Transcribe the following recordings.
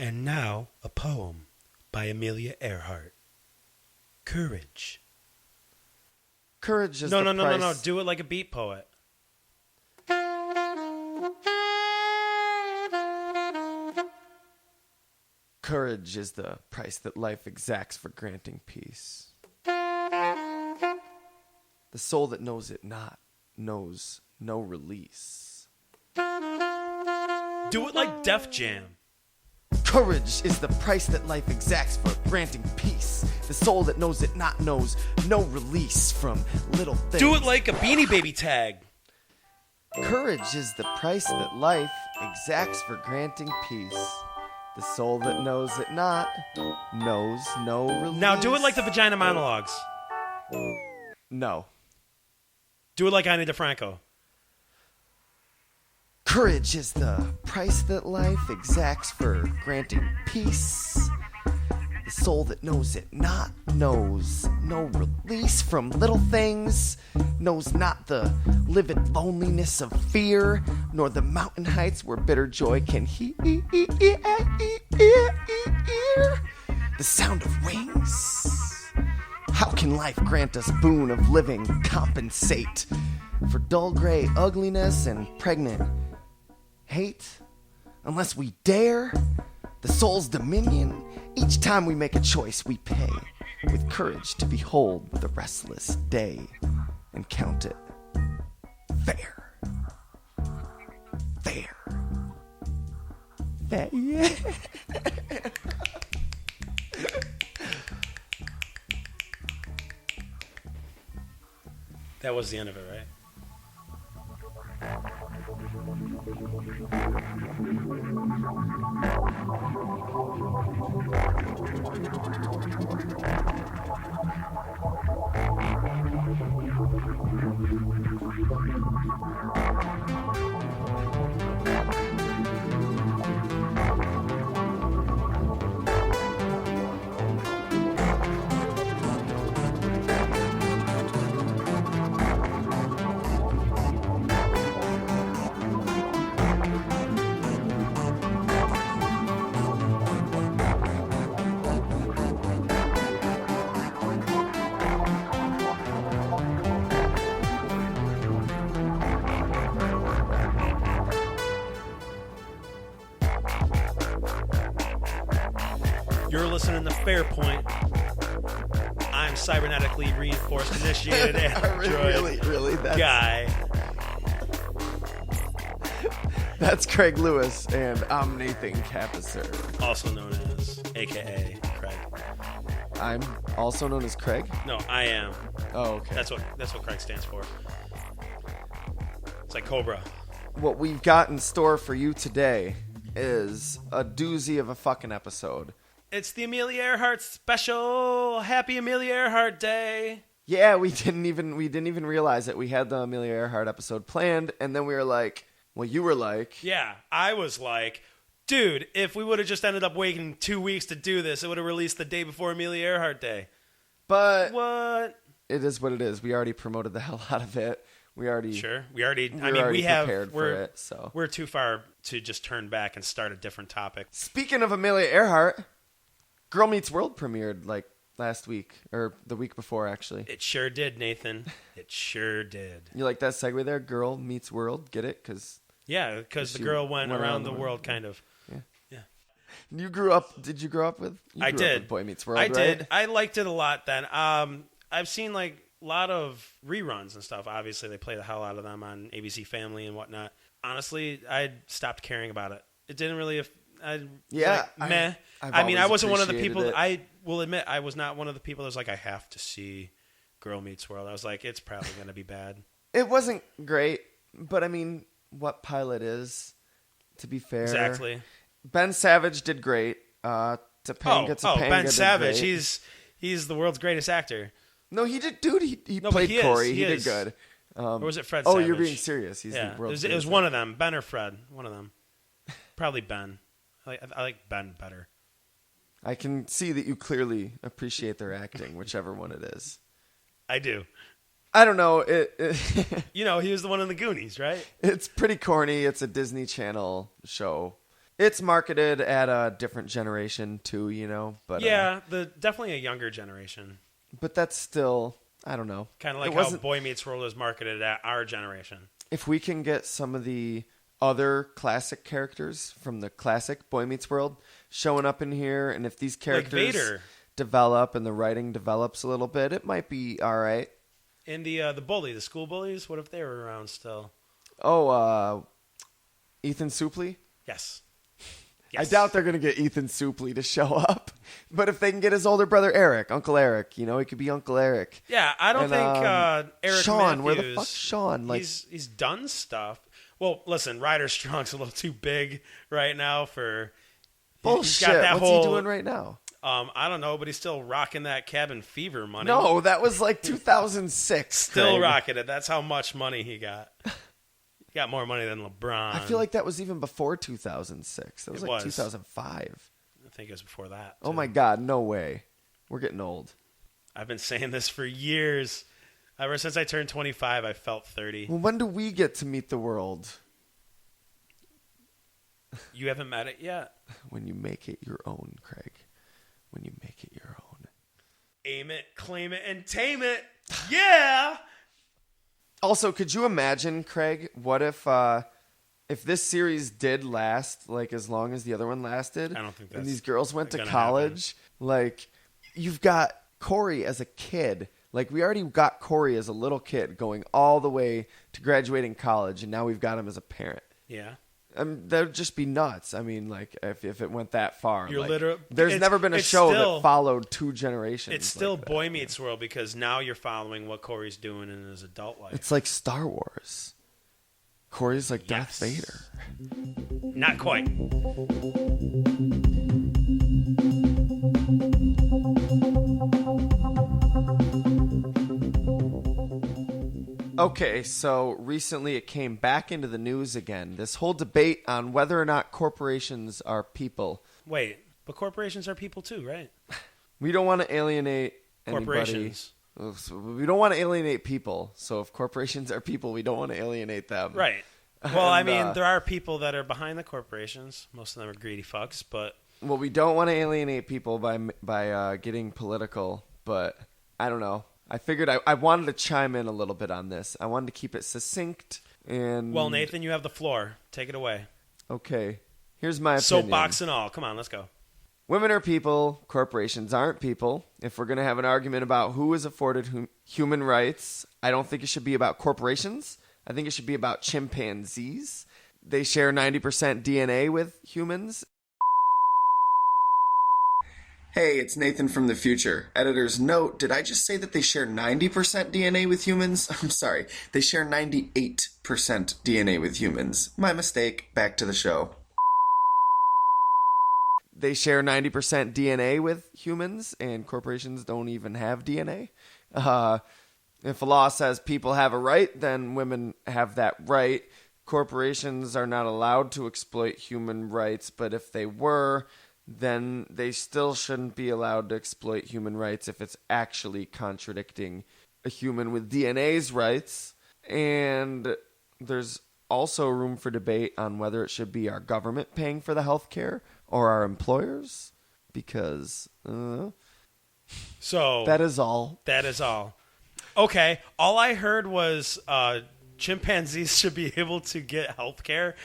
And now, a poem by Amelia Earhart. Courage. Courage is No. price. Do it like a beat poet. Courage is the price that life exacts for granting peace. The soul that knows it not knows no release. Do it like Def Jam. Courage is the price that life exacts for granting peace. The soul that knows it not knows no release from little things. Do it like a Beanie Baby tag. Courage is the price that life exacts for granting peace. The soul that knows it not knows no release. Now do it like the Vagina Monologues. No. Do it like Ani DeFranco. Courage is the price that life exacts for granting peace. The soul that knows it not knows no release from little things, knows not the livid loneliness of fear, nor the mountain heights where bitter joy can hear the sound of wings. How can life grant us boon of living compensate for dull gray ugliness and pregnant hate? Unless we dare the soul's dominion, each time we make a choice we pay with courage to behold the restless day and count it fair. Fair. Fair. That was the end of it, right? You're listening to Fairpoint. I'm cybernetically reinforced initiated android really, guy. That's Craig Lewis, and I'm Nathan Kappesser. Also known as AKA Craig. I'm also known as Craig? No, I am. Oh, okay. That's what Craig stands for. It's like Cobra. What we've got in store for you today is a doozy of a fucking episode. It's the Amelia Earhart special. Happy Amelia Earhart Day. Yeah, we didn't even realize that we had the Amelia Earhart episode planned, and then we were like, well, you were like, yeah, I was like, dude, if we would have just ended up waiting 2 weeks to do this, it would have released the day before Amelia Earhart Day. But what? It is what it is. We already promoted the hell out of it. We have prepared for it. So we're too far to just turn back and start a different topic. Speaking of Amelia Earhart, Girl Meets World premiered like last week or the week before, actually. It sure did, Nathan. It sure did. You like that segue there? Girl Meets World. Get it? Because the girl went around the world, kind of. Yeah. You grew up. Did you grow up with? I did. With Boy Meets World. I right? did. I liked it a lot then. I've seen like a lot of reruns and stuff. Obviously, they play the hell out of them on ABC Family and whatnot. Honestly, I stopped caring about it. It didn't really. Meh. I wasn't one of the people. I will admit, I was not one of the people that was like, I have to see Girl Meets World. I was like, it's probably going to be bad. It wasn't great, but I mean, what pilot is, to be fair. Exactly. Ben Savage did great. Topanga Ben did Savage. great. He's the world's greatest actor. No, he did, dude. He played Corey. He did good. Or was it Fred Oh, Savage? you're being serious. He's the world's it was one of them. Ben or Fred. One of them. Probably Ben. I like Ben better. I can see that you clearly appreciate their acting, whichever one it is. I do. I don't know. You know, he was the one in the Goonies, right? It's pretty corny. It's a Disney Channel show. It's marketed at a different generation too, you know. But yeah, definitely a younger generation. But that's still, I don't know. Kind of like how Boy Meets World is marketed at our generation. If we can get some of the other classic characters from the classic Boy Meets World showing up in here, and if these characters develop and the writing develops a little bit, it might be all right. And the school bullies, what if they were around still? Oh, Ethan Suplee? Yes. I doubt they're going to get Ethan Suplee to show up. But if they can get his older brother Eric, Uncle Eric, you know, he could be Uncle Eric. Yeah, I don't think Eric Sean, Matthews, where the fuck's Sean? Like, he's done stuff. Well, listen, Ryder Strong's a little too big right now for... Bullshit. What's he doing right now? I don't know, but he's still rocking that cabin fever money. No, that was like 2006. Still Craig. rocking it. That's how much money he got. He got more money than LeBron. I feel like that was even before 2006. That was 2005. I think it was before that. Oh my God, no way. We're getting old. I've been saying this for years. Ever since I turned 25, I felt 30. Well, when do we get to meet the world? You haven't met it yet. When you make it your own, Craig. When you make it your own. Aim it, claim it, and tame it. Yeah! Also, could you imagine, Craig, what if this series did last like as long as the other one lasted? I don't think that's and these girls went to gonna college. Happen. Like, you've got Corey as a kid. Like, we already got Corey as a little kid going all the way to graduating college, and now we've got him as a parent. Yeah. That would just be nuts. I mean, like, if it went that far. You're like, literally, there's never been a show that followed two generations. It's still like Boy Meets World because now you're following what Corey's doing in his adult life. It's like Star Wars. Corey's like Darth Vader. Not quite. Okay, so recently it came back into the news again. This whole debate on whether or not corporations are people. Wait, but corporations are people too, right? We don't want to alienate corporations. Anybody. We don't want to alienate people. So if corporations are people, we don't want to alienate them. Right. Well, I mean, there are people that are behind the corporations. Most of them are greedy fucks, but... Well, we don't want to alienate people by getting political, but I don't know. I figured I wanted to chime in a little bit on this. I wanted to keep it succinct and... Well, Nathan, you have the floor. Take it away. Okay. Here's my opinion. Soapbox and all. Come on, let's go. Women are people. Corporations aren't people. If we're going to have an argument about who is afforded human rights, I don't think it should be about corporations. I think it should be about chimpanzees. They share 90% DNA with humans. Hey, it's Nathan from the future. Editor's note, did I just say that they share 90% DNA with humans? I'm sorry. They share 98% DNA with humans. My mistake. Back to the show. They share 90% DNA with humans, and corporations don't even have DNA. If a law says people have a right, then women have that right. Corporations are not allowed to exploit human rights, but if they were... then they still shouldn't be allowed to exploit human rights if it's actually contradicting a human with DNA's rights. And there's also room for debate on whether it should be our government paying for the health care or our employers, because so that is all. That is all. Okay, all I heard was chimpanzees should be able to get health care.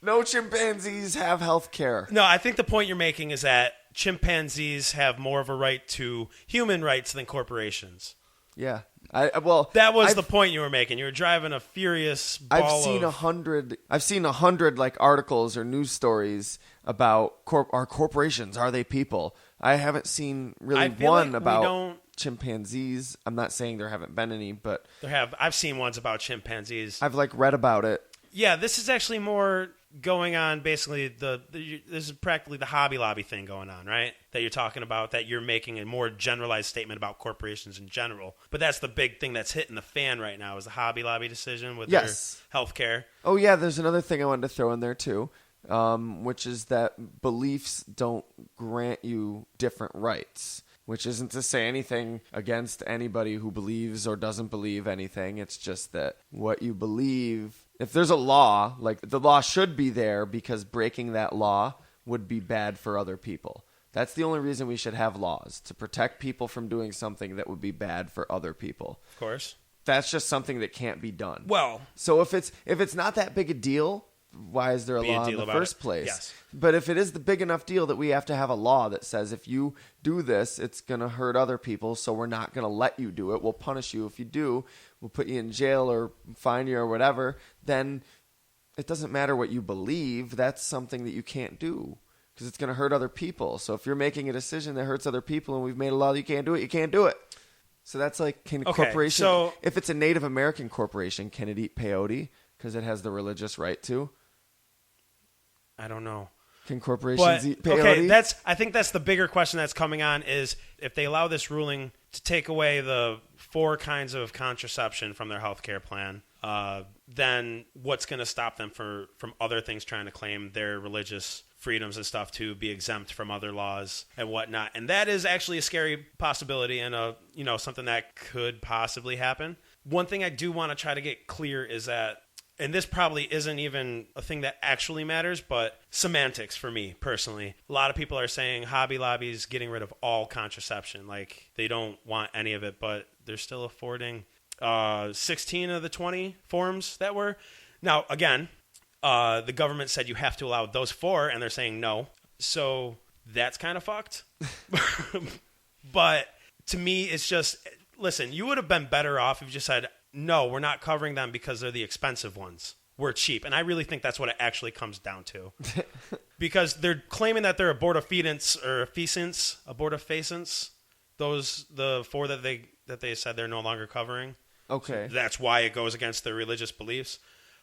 No chimpanzees have health care. No, I think the point you're making is that chimpanzees have more of a right to human rights than corporations. Yeah. Well, that was the point you were making. You were driving a furious ball I've seen 100 like articles or news stories about are corporations, are they people? I haven't seen really one like about chimpanzees. I'm not saying there haven't been any, but I've seen ones about chimpanzees. I've like read about it. Yeah, this is actually more going on. Basically, this is practically the Hobby Lobby thing going on, right? That you're talking about, that you're making a more generalized statement about corporations in general. But that's the big thing that's hitting the fan right now is the Hobby Lobby decision with their health care. Oh, yeah, there's another thing I wanted to throw in there, too, which is that beliefs don't grant you different rights. Which isn't to say anything against anybody who believes or doesn't believe anything. It's just that what you believe If there's a law, like the law should be there because breaking that law would be bad for other people. That's the only reason we should have laws, to protect people from doing something that would be bad for other people. Of course. That's just something that can't be done. Well, so if it's not that big a deal, why is there a law in the first place? Yes. But if it is the big enough deal that we have to have a law that says if you do this, it's going to hurt other people, so we're not going to let you do it. We'll punish you if you do. We'll put you in jail or fine you or whatever. Then it doesn't matter what you believe. That's something that you can't do because it's going to hurt other people. So if you're making a decision that hurts other people and we've made a law that you can't do it, you can't do it. So that's like, can a corporation, so if it's a Native American corporation, can it eat peyote because it has the religious right to? I don't know. Can corporations eat peyote? Okay, I think that's the bigger question that's coming on is if they allow this ruling to take away the 4 kinds of contraception from their healthcare plan, then what's going to stop them from other things trying to claim their religious freedoms and stuff to be exempt from other laws and whatnot? And that is actually a scary possibility and something that could possibly happen. One thing I do want to try to get clear is that, and this probably isn't even a thing that actually matters, but semantics for me personally. A lot of people are saying Hobby Lobby's getting rid of all contraception. Like, they don't want any of it, but they're still affording 16 of the 20 forms that were. Now, again, the government said you have to allow those 4, and they're saying no. So that's kind of fucked. But to me, it's just, listen, you would have been better off if you just said, no, we're not covering them because they're the expensive ones. We're cheap. And I really think that's what it actually comes down to. Because they're claiming that they're abortifacient or abortifacient. Those, the 4 that they said they're no longer covering. Okay. So that's why it goes against their religious beliefs.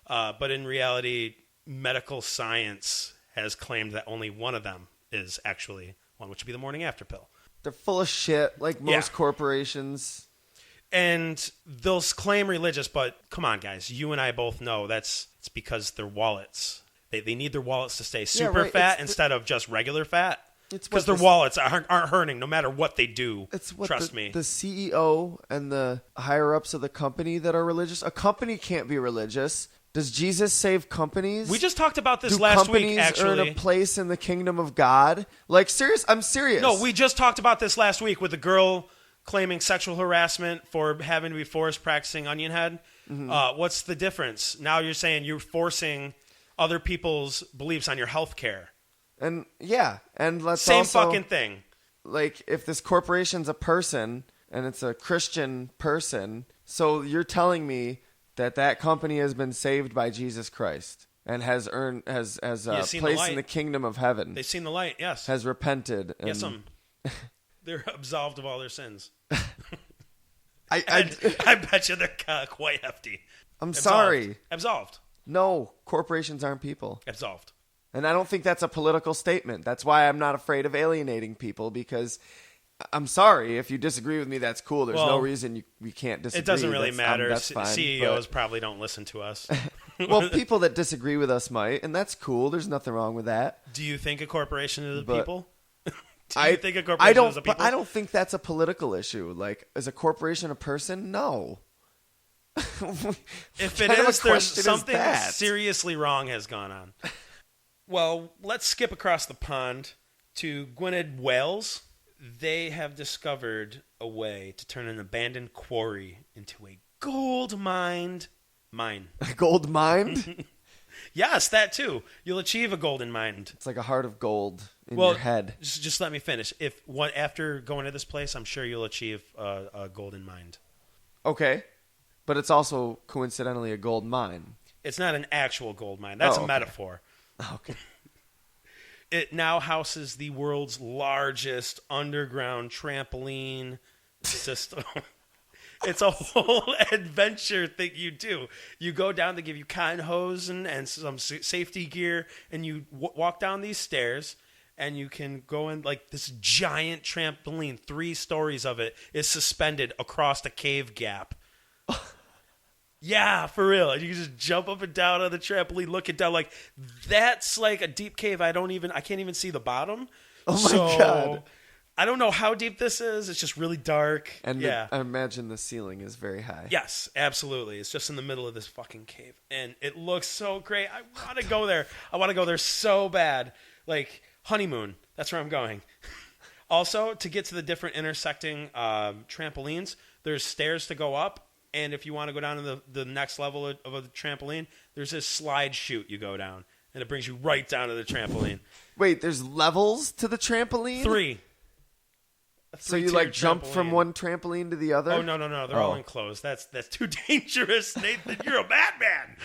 But in reality, medical science has claimed that only one of them is actually one, which would be the morning after pill. They're full of shit, like most corporations. And they'll claim religious, but come on, guys. You and I both know it's because their wallets. They need their wallets to stay super fat instead of just regular fat. It's because their wallets aren't hurting no matter what they do. It's what Trust me. The CEO and the higher-ups of the company that are religious. A company can't be religious. Does Jesus save companies? We just talked about this last week, actually. Do companies earn a place in the kingdom of God? Like, I'm serious. No, we just talked about this last week with the girl claiming sexual harassment for having to be forced practicing onion head. Mm-hmm. What's the difference? Now you're saying you're forcing other people's beliefs on your health care. And let's Same also, fucking thing. Like, if this corporation's a person and it's a Christian person, so you're telling me that company has been saved by Jesus Christ and has earned has a place in the kingdom of heaven. They've seen the light, yes. Has repented. And yes, they're absolved of all their sins. I bet you they're quite hefty. Sorry. Absolved. No, corporations aren't people. Absolved. And I don't think that's a political statement. That's why I'm not afraid of alienating people, because I'm sorry. If you disagree with me, that's cool. There's no reason we can't disagree. It doesn't really matter. That's fine, CEOs probably don't listen to us. Well, people that disagree with us might, and that's cool. There's nothing wrong with that. Do you think a corporation is a people? Do you think a corporation is a people? But I don't think that's a political issue. Like, is a corporation a person? No. If it is, there's something seriously wrong has gone on. Well, let's skip across the pond to Gwynedd, Wales. They have discovered a way to turn an abandoned quarry into a gold mine. A gold mine? Yes, that too. You'll achieve a golden mine. It's like a heart of gold in your head. Just let me finish. After going to this place, I'm sure you'll achieve a golden mine. Okay. But it's also coincidentally a gold mine. It's not an actual gold mine. That's a metaphor. Okay. It now houses the world's largest underground trampoline system. It's a whole adventure thing you do. You go down, they give you cotton hose and some safety gear, and you walk down these stairs, and you can go in like this giant trampoline. 3 stories of it is suspended across a cave gap. Yeah, for real. And you can just jump up and down on the trampoline, looking down. Like, that's like a deep cave. I can't even see the bottom. Oh my God. I don't know how deep this is. It's just really dark. And yeah. I imagine the ceiling is very high. Yes, absolutely. It's just in the middle of this fucking cave. And it looks so great. I want to go there. I want to go there so bad. Like, honeymoon. That's where I'm going. Also, to get to the different intersecting trampolines, there's stairs to go up. And if you want to go down to the next level of a trampoline, there's this slide chute you go down. And it brings you right down to the trampoline. Wait, there's levels to the trampoline? 3. So you like jump from one trampoline to the other? Oh, no. They're all enclosed. That's too dangerous, Nathan. You're a madman.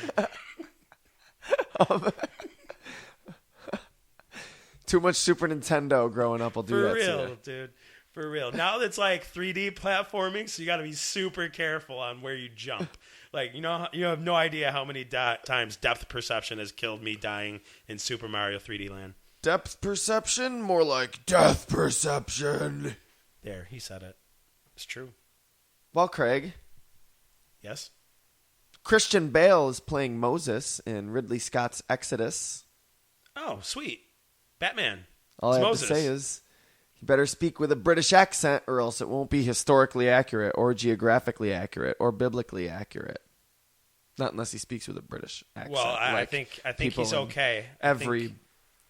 Too much Super Nintendo growing up will do that to you. For real, dude. For real. Now it's like 3D platforming, so you got to be super careful on where you jump. Like, you have no idea how many times depth perception has killed me dying in Super Mario 3D Land. Depth perception? More like death perception. There, he said it. It's true. Well, Craig. Yes? Christian Bale is playing Moses in Ridley Scott's Exodus. Oh, sweet. Batman. All I have to say is, you better speak with a British accent or else it won't be historically accurate or geographically accurate or biblically accurate. Not unless he speaks with a British accent. Well, I think he's okay. Every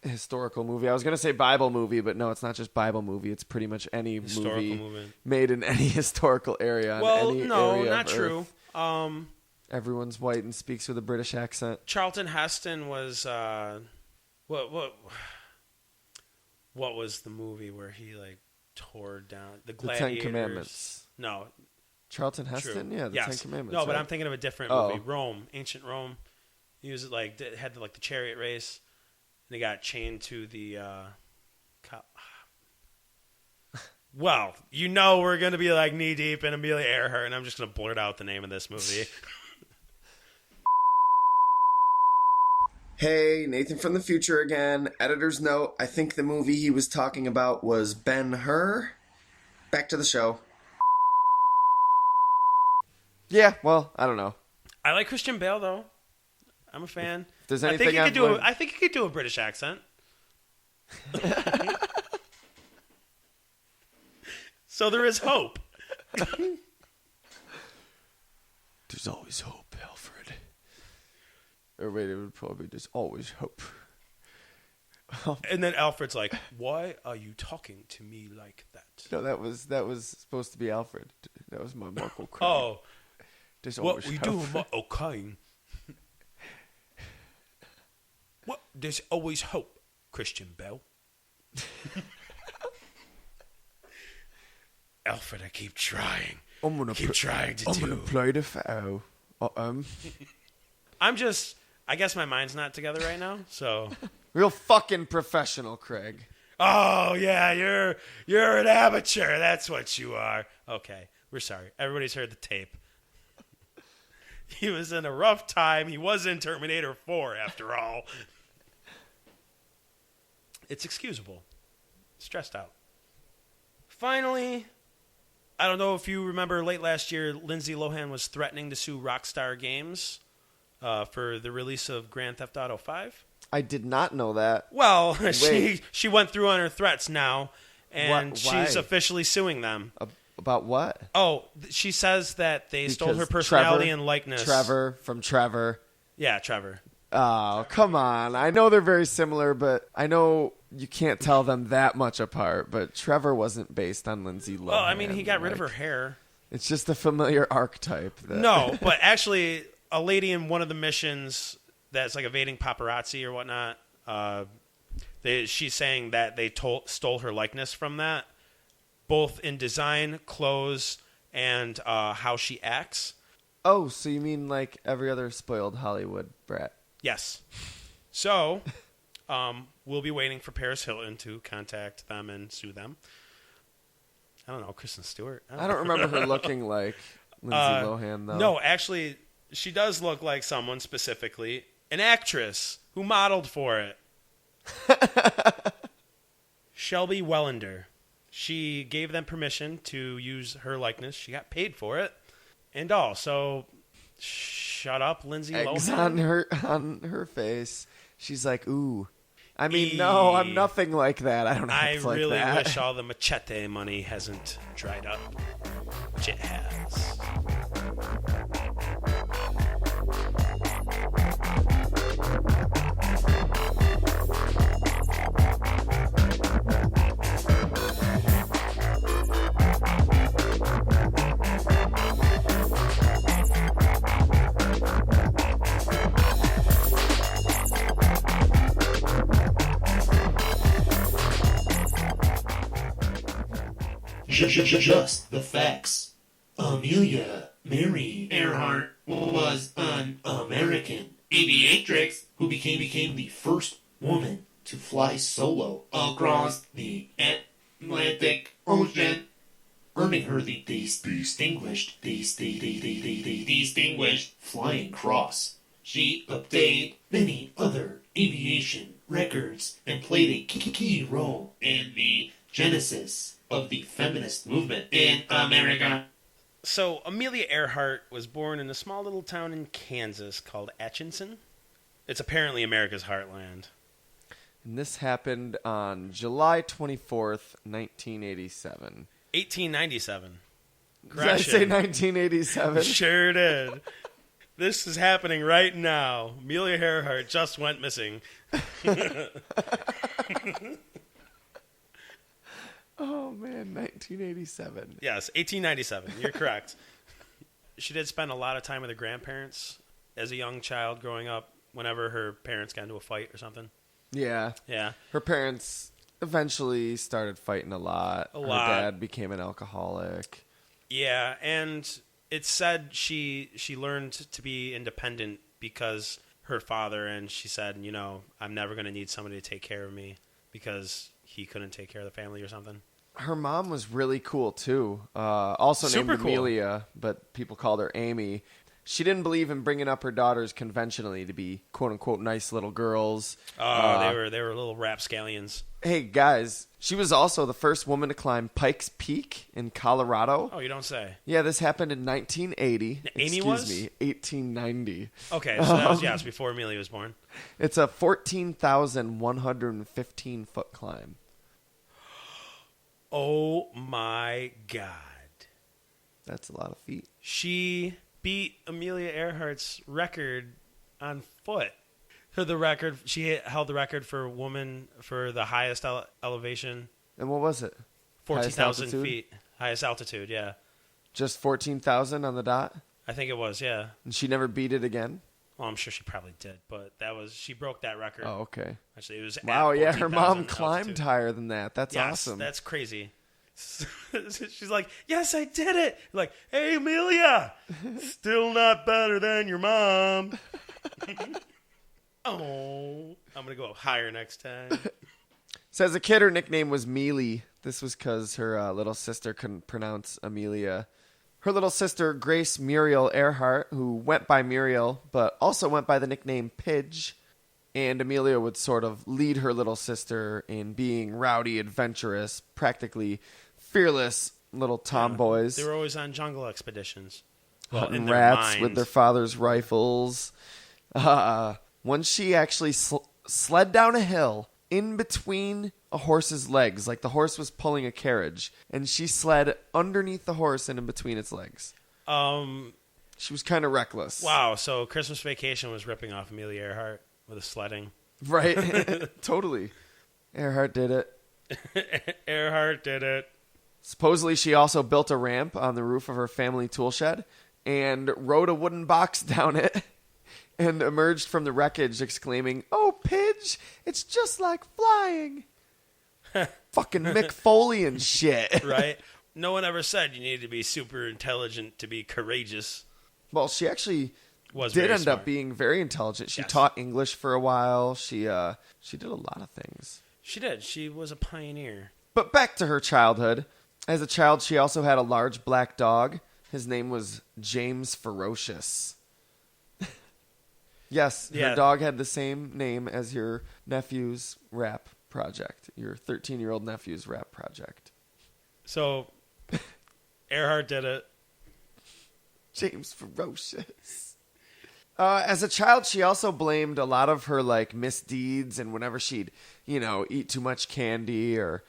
historical movie. I was going to say Bible movie, but no, it's not just Bible movie. It's pretty much any movie made in any historical area. Well, any no, area not of true. Earth. Everyone's white and speaks with a British accent. Charlton Heston was what was the movie where he like tore down the Gladiators? The Ten Commandments. No. Charlton Heston? True. Yeah, the Ten Commandments. No, but right? I'm thinking of a different movie. Rome, ancient Rome. He was like had the chariot race, and he got chained to the. Well, we're gonna be like knee deep in Amelia Earhart, and I'm just gonna blurt out the name of this movie. Hey, Nathan from the future again. Editor's note, I think the movie he was talking about was Ben-Hur. Back to the show. Yeah, well, I don't know. I like Christian Bale, though. I'm a fan. If there's anything I think he could do a British accent. So there is hope. There's always hope, Alfred. Or wait, it would probably there's always hope. And then Alfred's like, "Why are you talking to me like that?" No, that was supposed to be Alfred. That was my Michael Craig. Oh, there's what always we hope. do, okay. What? There's always hope, Christian Bale. Alfred, I keep trying. I'm gonna play the Pharaoh. I guess my mind's not together right now, so. Real fucking professional, Craig. Oh yeah, you're an amateur. That's what you are. Okay, we're sorry. Everybody's heard the tape. He was in a rough time. He was in Terminator 4, after all. It's excusable. Stressed out. Finally, I don't know if you remember late last year, Lindsay Lohan was threatening to sue Rockstar Games for the release of Grand Theft Auto 5. I did not know that. Well, she went through on her threats now, and she's officially suing them. About what? Oh, she says that they stole her personality and likeness. Trevor from Trevor. Yeah, Trevor. Oh, come on. I know they're very similar, but I know you can't tell them that much apart. But Trevor wasn't based on Lindsay Lohan. Well, I mean, he got rid of her hair. It's just a familiar archetype. No, but actually, a lady in one of the missions that's like evading paparazzi or whatnot, she's saying that they stole her likeness from that, both in design, clothes, and how she acts. Oh, so you mean like every other spoiled Hollywood brat? Yes. So, we'll be waiting for Paris Hilton to contact them and sue them. I don't know, Kristen Stewart. I don't remember her looking like Lindsay Lohan, though. No, actually, she does look like someone specifically, an actress who modeled for it. Shelby Wellender. She gave them permission to use her likeness. She got paid for it. And all. So, shut up, Lindsay Eggs Lohan. on her face. She's like, ooh. I mean, no, I'm nothing like that. I don't I act like really that. wish all the machete money hasn't dried up, which it has. Just the facts. Amelia Mary Earhart was an American aviatrix who became the first woman to fly solo across the Atlantic Ocean, earning her the distinguished flying cross. She obtained many other aviation records and played a key role in the genesis of the feminist movement in America. So, Amelia Earhart was born in a small little town in Kansas called Atchison. It's apparently America's heartland. And this happened on July 24th, 1987. 1897. Did I say 1987? Sure did. This is happening right now. Amelia Earhart just went missing. Oh, man, 1987. Yes, 1897. You're correct. She did spend a lot of time with her grandparents as a young child growing up whenever her parents got into a fight or something. Yeah. Yeah. Her parents eventually started fighting a lot. A lot. Her dad became an alcoholic. Yeah, and it said she learned to be independent because her father, and she said, you know, I'm never going to need somebody to take care of me because he couldn't take care of the family or something. Her mom was really cool, too. Also Super named cool. Amelia, but people called her Amy. She didn't believe in bringing up her daughters conventionally to be quote-unquote nice little girls. Oh, they were little rapscallions. Hey, guys, she was also the first woman to climb Pikes Peak in Colorado. Oh, you don't say. Yeah, this happened in 1980. Amy was? 1890. Okay, so that was, yes, before Amelia was born. It's a 14,115-foot climb. Oh, my God. That's a lot of feet. She beat Amelia Earhart's record on foot. For the record, she held the record for a woman for the highest elevation. And what was it? 14,000 feet. Highest altitude, yeah. Just 14,000 on the dot? I think it was, yeah. And she never beat it again? Well, I'm sure she probably did, but she broke that record. Oh, okay. Actually, it was Wow, at yeah, her mom 14,000 climbed altitude. higher than that. That's Yes, awesome. that's crazy. She's like, yes, I did it. Like, hey, Amelia, still not better than your mom. Oh, I'm going to go up higher next time. So as a kid, her nickname was Mealy. This was because her little sister couldn't pronounce Amelia. Her little sister, Grace Muriel Earhart, who went by Muriel, but also went by the nickname Pidge. And Amelia would sort of lead her little sister in being rowdy, adventurous, practically fearless little tomboys. They were always on jungle expeditions. Hunting rats with their father's rifles. Once she actually sled down a hill in between a horse's legs, like the horse was pulling a carriage, and she sled underneath the horse and in between its legs. She was kind of reckless. Wow, so Christmas Vacation was ripping off Amelia Earhart with the sledding. Right? Totally. Earhart did it. Earhart did it. Supposedly, she also built a ramp on the roof of her family tool shed and rode a wooden box down it and emerged from the wreckage exclaiming, "Oh, Pidge, it's just like flying." Fucking Mick Foley and shit. Right? No one ever said you needed to be super intelligent to be courageous. Well, she actually Was did very end smart. up being very intelligent. She Yes. taught English for a while. She did a lot of things. She did. She was a pioneer. But back to her childhood. As a child, she also had a large black dog. His name was James Ferocious. Yes, Yeah. her dog had the same name as your nephew's rap project, your 13-year-old nephew's rap project. So, Earhart did it. James Ferocious. As a child, she also blamed a lot of her like misdeeds, and whenever she'd, eat too much candy or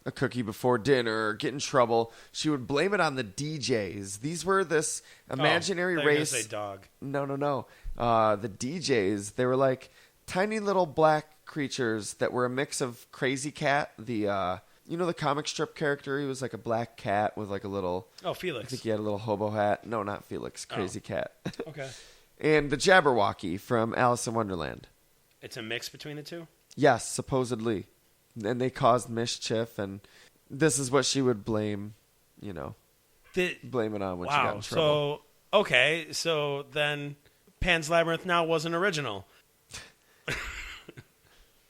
a cookie before dinner or get in trouble, she would blame it on the DJs. These were this imaginary race. Say dog. No. The DJs, they were like tiny little black creatures that were a mix of Crazy Cat, the comic strip character. He was like a black cat with like a little... Oh, Felix. I think he had a little hobo hat. No, not Felix. Crazy Cat. Okay. And the Jabberwocky from Alice in Wonderland. It's a mix between the two? Yes, supposedly. And they caused mischief, and this is what she would blame, blame it on when she got in trouble. So then Pan's Labyrinth now wasn't original.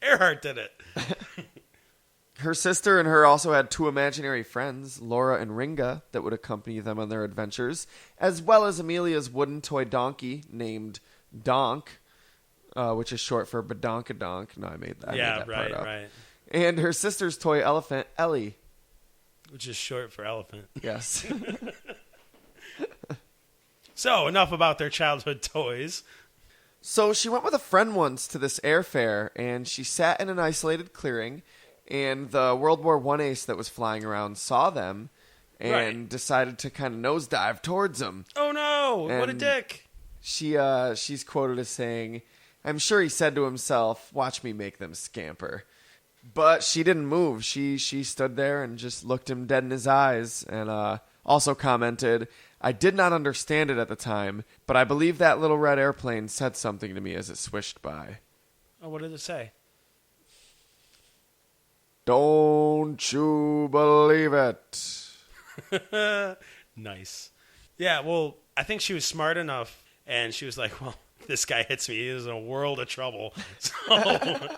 Earhart did it. Her sister and her also had two imaginary friends, Laura and Ringa, that would accompany them on their adventures, as well as Amelia's wooden toy donkey named Donk, which is short for Badonkadonk. No, I made that part up. Right. And her sister's toy elephant, Ellie. Which is short for elephant. Yes. So, enough about their childhood toys. So she went with a friend once to this airfair, and she sat in an isolated clearing, and the World War I ace that was flying around saw them and decided to kind of nosedive towards them. Oh, no. And what a dick. She's quoted as saying, "I'm sure he said to himself, watch me make them scamper." But she didn't move. She stood there and just looked him dead in his eyes, and also commented, "I did not understand it at the time, but I believe that little red airplane said something to me as it swished by." Oh, what did it say? Don't you believe it? Nice. Yeah, well, I think she was smart enough, and she was like, well, this guy hits me. He is in a world of trouble. So,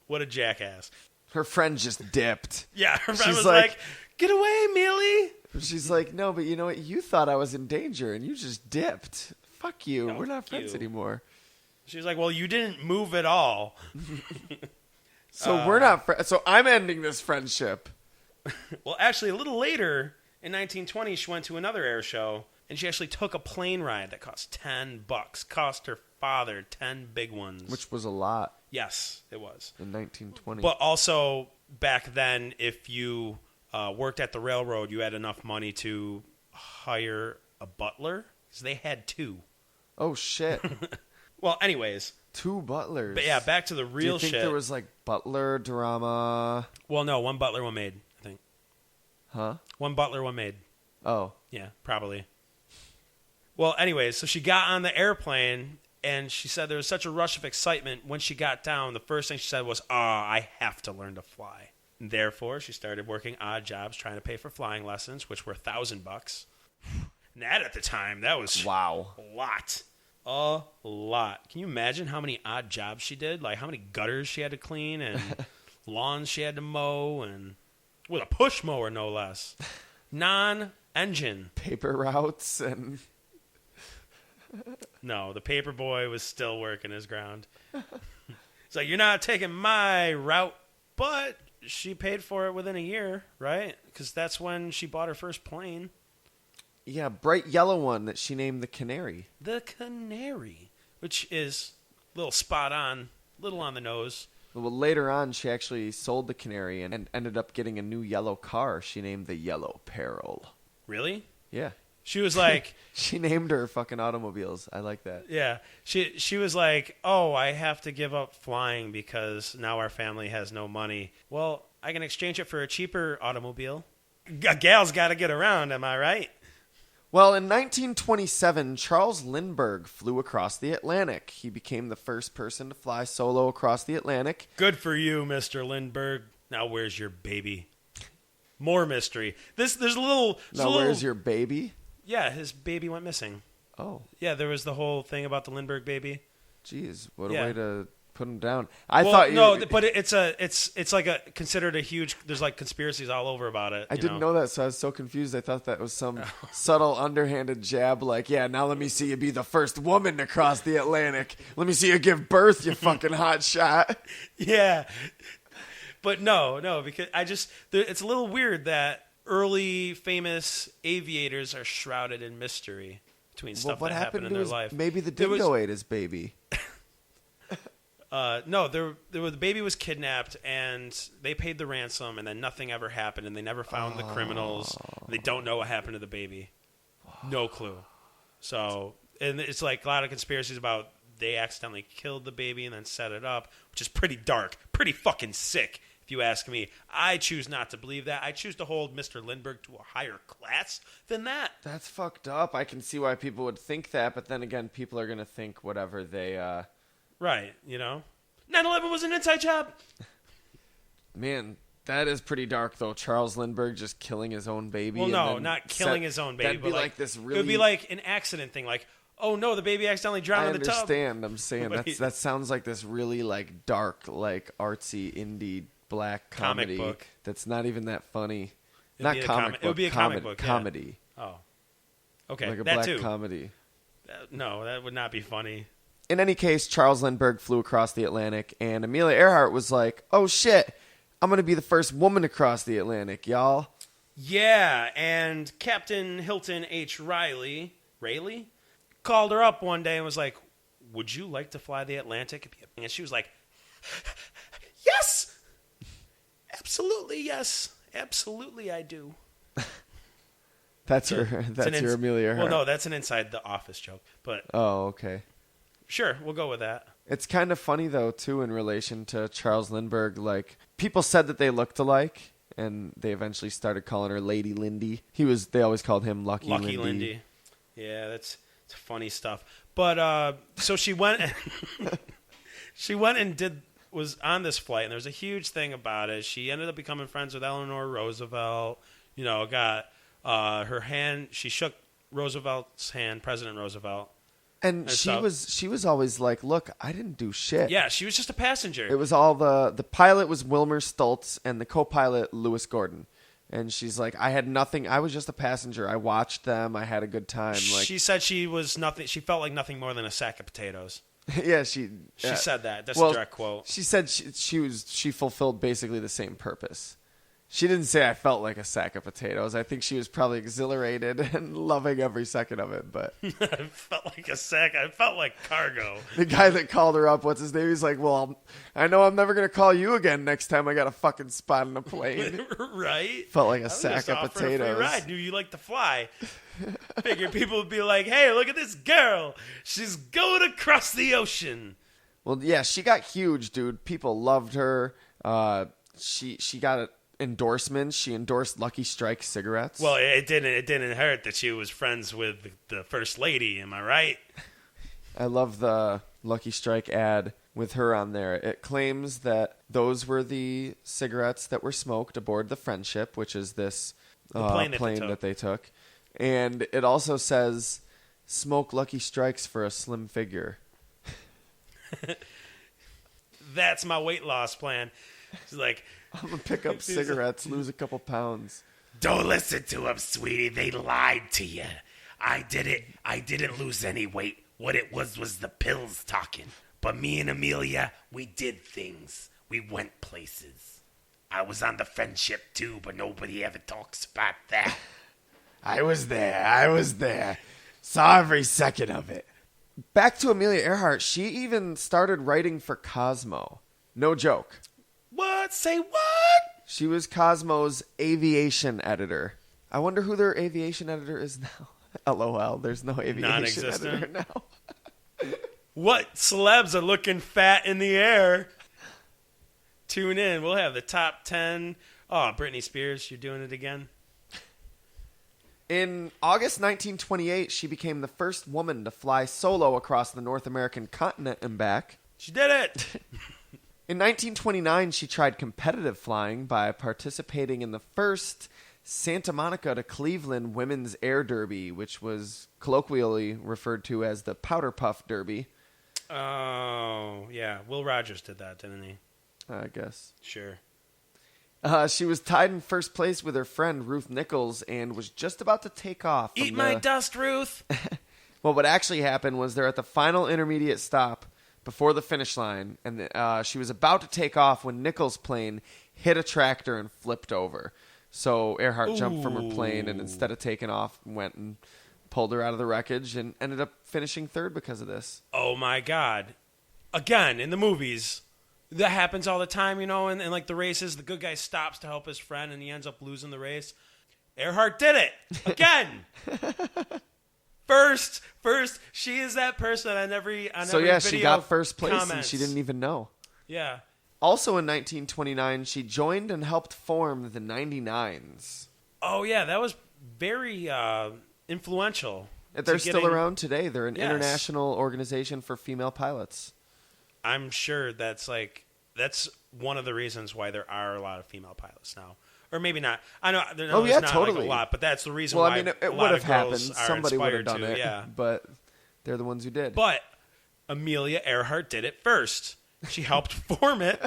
what a jackass. Her friend just dipped. Yeah, her friend was like, get away, Mealy. She's like, no, but you know what? You thought I was in danger, and you just dipped. Fuck you. No, we're not friends anymore. She was like, well, you didn't move at all. So we're not friends. So I'm ending this friendship. Well, actually, a little later, in 1920, she went to another air show, and she actually took a plane ride that cost $10. Cost her father 10 big ones. Which was a lot. Yes, it was. In 1920. But also, back then, if you worked at the railroad, you had enough money to hire a butler. Because they had two. Oh, shit. Well, anyways. Two butlers. But yeah, back to the real shit. Do you think there was like butler drama? Well, no, one butler, one maid, I think. Huh? One butler, one maid. Oh. Yeah, probably. Well, anyways, so she got on the airplane, and she said there was such a rush of excitement. When she got down, the first thing she said was, I have to learn to fly. And therefore, she started working odd jobs trying to pay for flying lessons, which were $1,000. And that at the time, that was wow. A lot. A lot. Can you imagine how many odd jobs she did? Like how many gutters she had to clean and lawns she had to mow, and with a push mower, no less. Non-engine. Paper routes and... No, the paper boy was still working his ground. It's like, you're not taking my route, but she paid for it within a year, right? Because that's when she bought her first plane. Yeah, bright yellow one that she named the Canary. The Canary, which is a little spot on, little on the nose. Well, later on, she actually sold the Canary and ended up getting a new yellow car she named the Yellow Peril. Really? Yeah. She was like... She named her fucking automobiles. I like that. Yeah. She was like, I have to give up flying because now our family has no money. Well, I can exchange it for a cheaper automobile. A gal's got to get around, am I right? Well, in 1927, Charles Lindbergh flew across the Atlantic. He became the first person to fly solo across the Atlantic. Good for you, Mr. Lindbergh. Now where's your baby? More mystery. There's a little... Where's your baby? Yeah, his baby went missing. Oh. Yeah, there was the whole thing about the Lindbergh baby. Jeez, what a way to put him down. But it's like considered a huge. There's like conspiracies all over about it. I didn't know that, so I was so confused. I thought that was some subtle, underhanded jab. Like, yeah, now let me see you be the first woman to cross the Atlantic. Let me see you give birth, you fucking hot shot. Yeah, but no, because it's a little weird that early famous aviators are shrouded in mystery between stuff what that happened in to their his, life. maybe the There was- dingo ate his baby. No, the baby was kidnapped, and they paid the ransom, and then nothing ever happened, and they never found the criminals. They don't know what happened to the baby. No clue. So, and it's like a lot of conspiracies about they accidentally killed the baby and then set it up, which is pretty dark, pretty fucking sick, if you ask me. I choose not to believe that. I choose to hold Mr. Lindbergh to a higher class than that. That's fucked up. I can see why people would think that, but then again, people are going to think whatever they... Right, you know? 9/11 was an inside job. Man, that is pretty dark, though. Charles Lindbergh just killing his own baby. Well, and no, then not killing his own baby. That'd be but like this really... It would be like an accident thing. Like, oh, no, the baby accidentally drowned I in the tub. understand. I'm saying But that sounds like this really like dark, like artsy, indie, black Comic comedy book. that's not even that funny. It would Not be a comic comic- book. it would be a comic book, yeah. Comedy. Oh. Okay, Like a that black too. comedy. No, that would not be funny. In any case, Charles Lindbergh flew across the Atlantic, and Amelia Earhart was like, oh shit, I'm going to be the first woman to cross the Atlantic, y'all. Yeah, and Captain Hilton H. Riley called her up one day and was like, would you like to fly the Atlantic? And she was like, yes! Absolutely, yes. Absolutely, I do. That's So, your Amelia Earhart. Well, no, that's an inside the office joke. But Oh, okay. sure, we'll go with that. It's kind of funny, though, too, in relation to Charles Lindbergh. Like, people said that they looked alike, and they eventually started calling her Lady Lindy. They always called him Lucky Lindy. Yeah, it's funny stuff. But so she went and was on this flight, and there was a huge thing about it. She ended up becoming friends with Eleanor Roosevelt. You know, got her hand. She shook Roosevelt's hand, President Roosevelt. And she was always like, look, I didn't do shit. Yeah, she was just a passenger. It was all the pilot was Wilmer Stoltz and the co-pilot Lewis Gordon. And she's like, I had nothing. I was just a passenger. I watched them. I had a good time. Like, she said she was nothing. She felt like nothing more than a sack of potatoes. yeah, She said that. That's well, a direct quote. She said she fulfilled basically the same purpose. She didn't say I felt like a sack of potatoes. I think she was probably exhilarated and loving every second of it. But I felt like a sack. I felt like cargo. the guy that called her up, what's his name? He's like, well, I know I'm never going to call you again next time I got a fucking spot on a plane. Right? Felt like a I was sack just of offering a free potatoes. ride. Knew you like to fly. Figured people would be like, hey, look at this girl. She's going across the ocean. Well, yeah, she got huge, dude. People loved her. She got endorsements. She endorsed Lucky Strike cigarettes. Well, it didn't hurt that she was friends with the first lady. Am I right? I love the Lucky Strike ad with her on there. It claims that those were the cigarettes that were smoked aboard the Friendship, which is this plane that they took. And it also says, smoke Lucky Strikes for a slim figure. That's my weight loss plan. She's like, I'm going to pick up cigarettes, lose a couple pounds. Don't listen to them, sweetie. They lied to you. I did it. I didn't lose any weight. What it was the pills talking. But me and Amelia, we did things. We went places. I was on the Friendship too, but nobody ever talks about that. I was there. Saw every second of it. Back to Amelia Earhart. She even started writing for Cosmo. No joke. what? Say what? She was Cosmo's aviation editor. I wonder who their aviation editor is now. LOL, there's no aviation Non-existent. editor now. What celebs are looking fat in the air? Tune in. We'll have the top 10. Oh, Britney Spears, you're doing it again? In August 1928, she became the first woman to fly solo across the North American continent and back. She did it! In 1929, she tried competitive flying by participating in the first Santa Monica to Cleveland Women's Air Derby, which was colloquially referred to as the Powder Puff Derby. Oh, yeah. Will Rogers did that, didn't he? I guess. Sure. She was tied in first place with her friend Ruth Nichols and was just about to take off. Eat my dust, Ruth! Well, what actually happened was they're at the final intermediate stop before the finish line, and she was about to take off when Nichols' plane hit a tractor and flipped over. So Earhart jumped from her plane and instead of taking off, went and pulled her out of the wreckage and ended up finishing third because of this. Oh my God. Again, in the movies, that happens all the time, and like the races, the good guy stops to help his friend and he ends up losing the race. Earhart did it again. First, she is that person on every video she got first place comments. and she didn't even know. Yeah. Also in 1929, she joined and helped form the 99s. Oh yeah, that was very influential. They're still around today. They're an international organization for female pilots. I'm sure that's one of the reasons why there are a lot of female pilots now. Or maybe not. I know there's not totally. like a lot, but that's the reason why. I mean, it would have happened. Somebody would have done it. Yeah. But they're the ones who did. But Amelia Earhart did it first. She helped form it.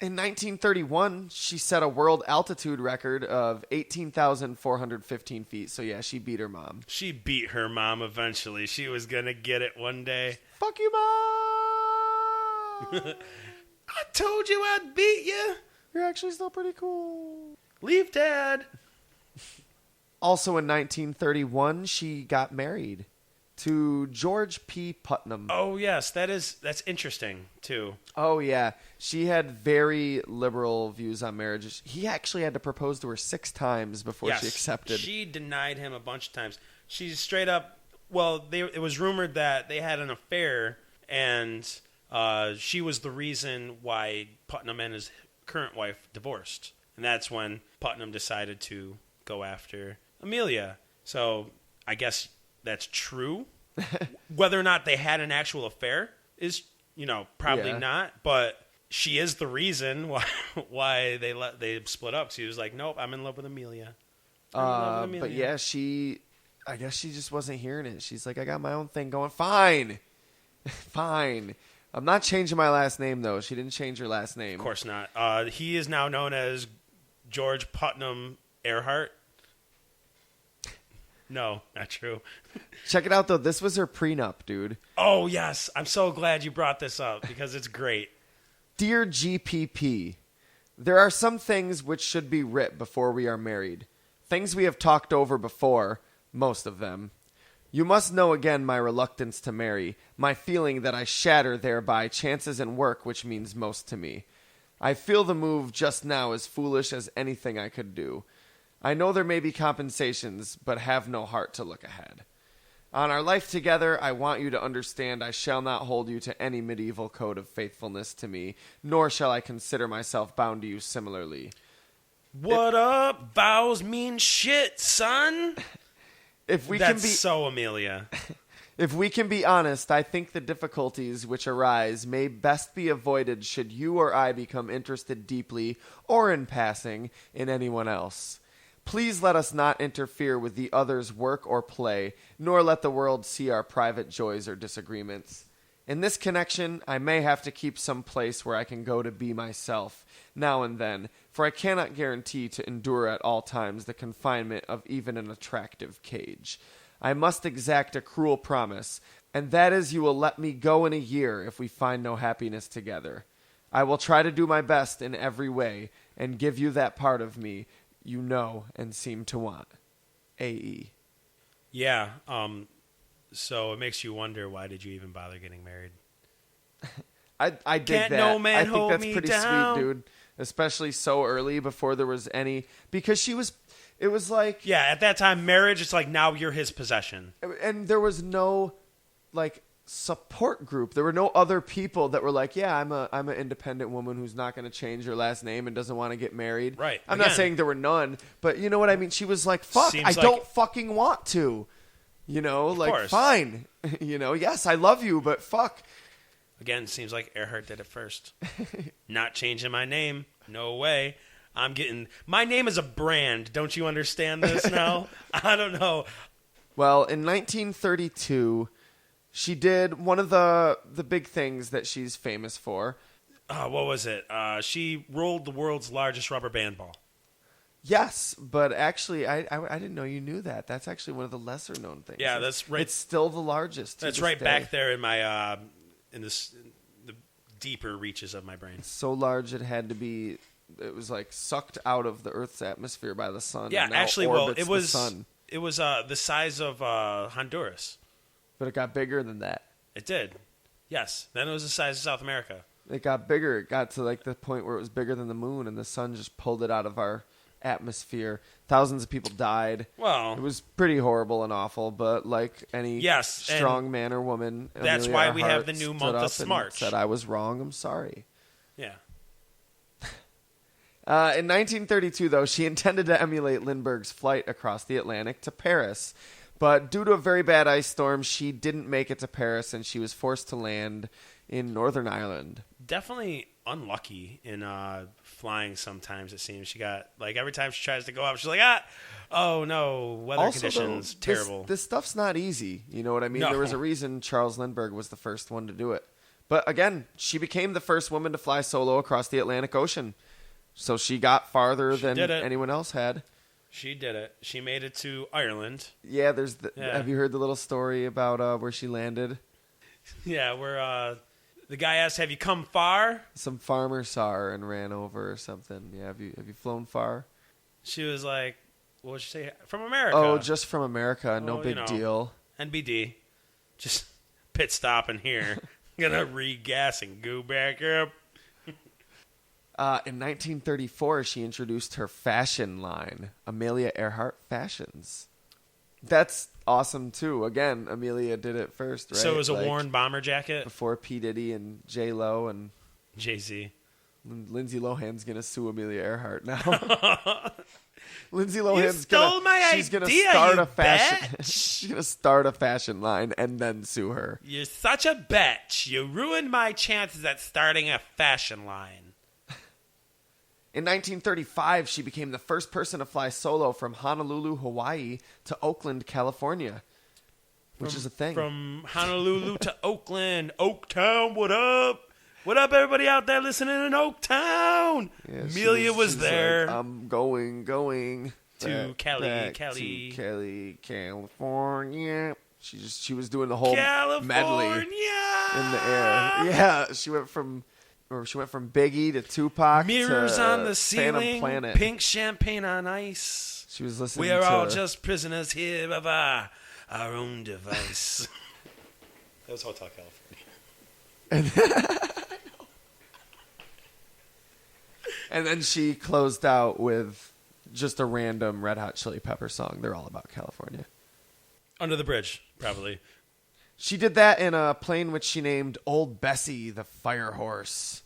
In 1931, she set a world altitude record of 18,415 feet. So, yeah, she beat her mom. She beat her mom eventually. She was going to get it one day. Fuck you, Mom! I told you I'd beat you. You're actually still pretty cool. Leave, Dad. Also in 1931, she got married to George P. Putnam. Oh, yes. That's interesting, too. Oh, yeah. She had very liberal views on marriage. He actually had to propose to her 6 times before she accepted. She denied him a bunch of times. She straight up... Well, it was rumored that they had an affair, and she was the reason why Putnam and his current wife divorced. And that's when Putnam decided to go after Amelia. So I guess that's true. Whether or not they had an actual affair is, probably not. But she is the reason why they split up. She was like, nope, I'm in love with Amelia. But yeah, I guess she just wasn't hearing it. She's like, I got my own thing going. Fine. Fine. I'm not changing my last name, though. She didn't change her last name. Of course not. He is now known as George Putnam Earhart. No, not true. Check it out, though. This was her prenup, dude. Oh, yes. I'm so glad you brought this up because it's great. Dear GPP, there are some things which should be writ before we are married. Things we have talked over before, most of them. You must know again my reluctance to marry, my feeling that I shatter thereby chances in work which means most to me. I feel the move just now as foolish as anything I could do. I know there may be compensations, but have no heart to look ahead. On our life together, I want you to understand I shall not hold you to any medieval code of faithfulness to me, nor shall I consider myself bound to you similarly. What up? Vows mean shit, son. That's so Amelia. If we can be honest, I think the difficulties which arise may best be avoided should you or I become interested deeply, or in passing, in anyone else. Please let us not interfere with the other's work or play, nor let the world see our private joys or disagreements. In this connection, I may have to keep some place where I can go to be myself, now and then, for I cannot guarantee to endure at all times the confinement of even an attractive cage. I must exact a cruel promise, and that is you will let me go in a year if we find no happiness together. I will try to do my best in every way, and give you that part of me you know and seem to want. A.E. Yeah, so it makes you wonder, why did you even bother getting married? I dig Can't that. no man I think hold that's me pretty down. sweet, dude. Especially so early before there was any... Because it was like... Yeah, at that time, marriage, it's like now you're his possession. And there was no, support group. There were no other people that were like, yeah, I'm an independent woman who's not going to change her last name and doesn't want to get married. Right. I'm not saying there were none, but you know what I mean? She was like, fuck, I don't fucking want to. Course. Fine. Yes, I love you, but fuck. Again, seems like Earhart did it first. Not changing my name. No way. My name is a brand. Don't you understand this now? I don't know. Well, in 1932, she did one of the big things that she's famous for. What was it? She rolled the world's largest rubber band ball. Yes, but actually, I didn't know you knew that. That's actually one of the lesser known things. Yeah, that's right. It's still the largest. That's right back there in my in the deeper reaches of my brain. So large it was like sucked out of the Earth's atmosphere by the sun. Yeah, and now actually, orbits it was the sun. It was the size of Honduras. But it got bigger than that. It did. Yes. Then it was the size of South America. It got bigger. It got to like the point where it was bigger than the moon, and the sun just pulled it out of our atmosphere. Thousands of people died. Well, it was pretty horrible and awful, but like any strong man or woman, that's Amelia why Earhart we have the new month of March. Said I was wrong. I'm sorry. Yeah. In 1932, though, she intended to emulate Lindbergh's flight across the Atlantic to Paris. But due to a very bad ice storm, she didn't make it to Paris, and she was forced to land in Northern Ireland. Definitely unlucky in flying sometimes, it seems. She got, like, every time she tries to go up, she's like, oh, no, weather conditions, terrible. This stuff's not easy. You know what I mean? No. There was a reason Charles Lindbergh was the first one to do it. But again, she became the first woman to fly solo across the Atlantic Ocean. So she got farther than anyone else had. She did it. She made it to Ireland. Yeah, have you heard the little story about where she landed? Yeah, where the guy asked, "Have you come far?" Some farmer saw her and ran over or something. Yeah, have you flown far? She was like, "What would she say? From America." Oh, just from America. No big deal. NBD. Just pit stopping here. Gonna re-gas and go back up. In 1934, she introduced her fashion line, Amelia Earhart Fashions. That's awesome, too. Again, Amelia did it first, right? So it was a worn bomber jacket? Before P. Diddy and J-Lo and... Jay-Z. Lindsay Lohan's going to sue Amelia Earhart now. Lindsay Lohan's she's gonna start a fashion. She's going to start a fashion line and then sue her. You're such a bitch. You ruined my chances at starting a fashion line. In 1935, she became the first person to fly solo from Honolulu, Hawaii to Oakland, California, which is a thing. From Honolulu to Oakland. Oaktown, what up? What up, everybody out there listening in Oaktown? Yeah, Amelia was there. Like, I'm going to Cali, California. She was doing the whole California medley in the air. Yeah, she went from Biggie to Tupac Mirrors to on the ceiling, Phantom Planet. Pink champagne on ice. She was listening We are all just prisoners here of our own device. That was Hotel California. And then she closed out with just a random Red Hot Chili Pepper song. They're all about California. Under the bridge, probably. She did that in a plane which she named Old Bessie the Fire Horse.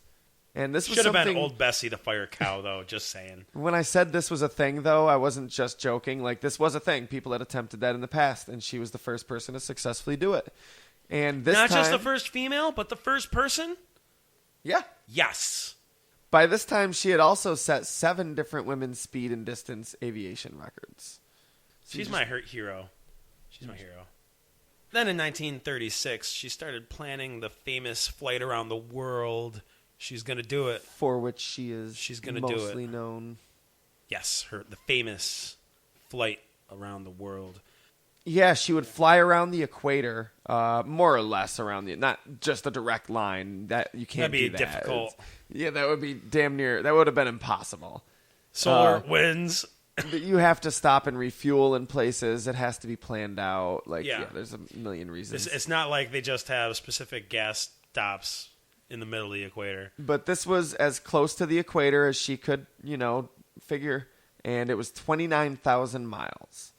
And this should have been Old Bessie the Fire Cow, though, just saying. When I said this was a thing, though, I wasn't just joking. Like, this was a thing. People had attempted that in the past, and she was the first person to successfully do it. And this Not just the first female, but the first person? Yeah. Yes. By this time, she had also set 7 different women's speed and distance aviation records. She's my hero. She's my hero. Then in 1936, she started planning the famous flight around the world. She's going to do it. For which she's gonna mostly known. Yes, the famous flight around the world. Yeah, she would fly around the equator, more or less around not just a direct line. That you can't do that. That'd be difficult. That would be damn near. That would have been impossible. Solar winds. You have to stop and refuel in places. It has to be planned out. There's a million reasons. It's not like they just have specific gas stops in the middle of the equator. But this was as close to the equator as she could, figure. And it was 29,000 miles.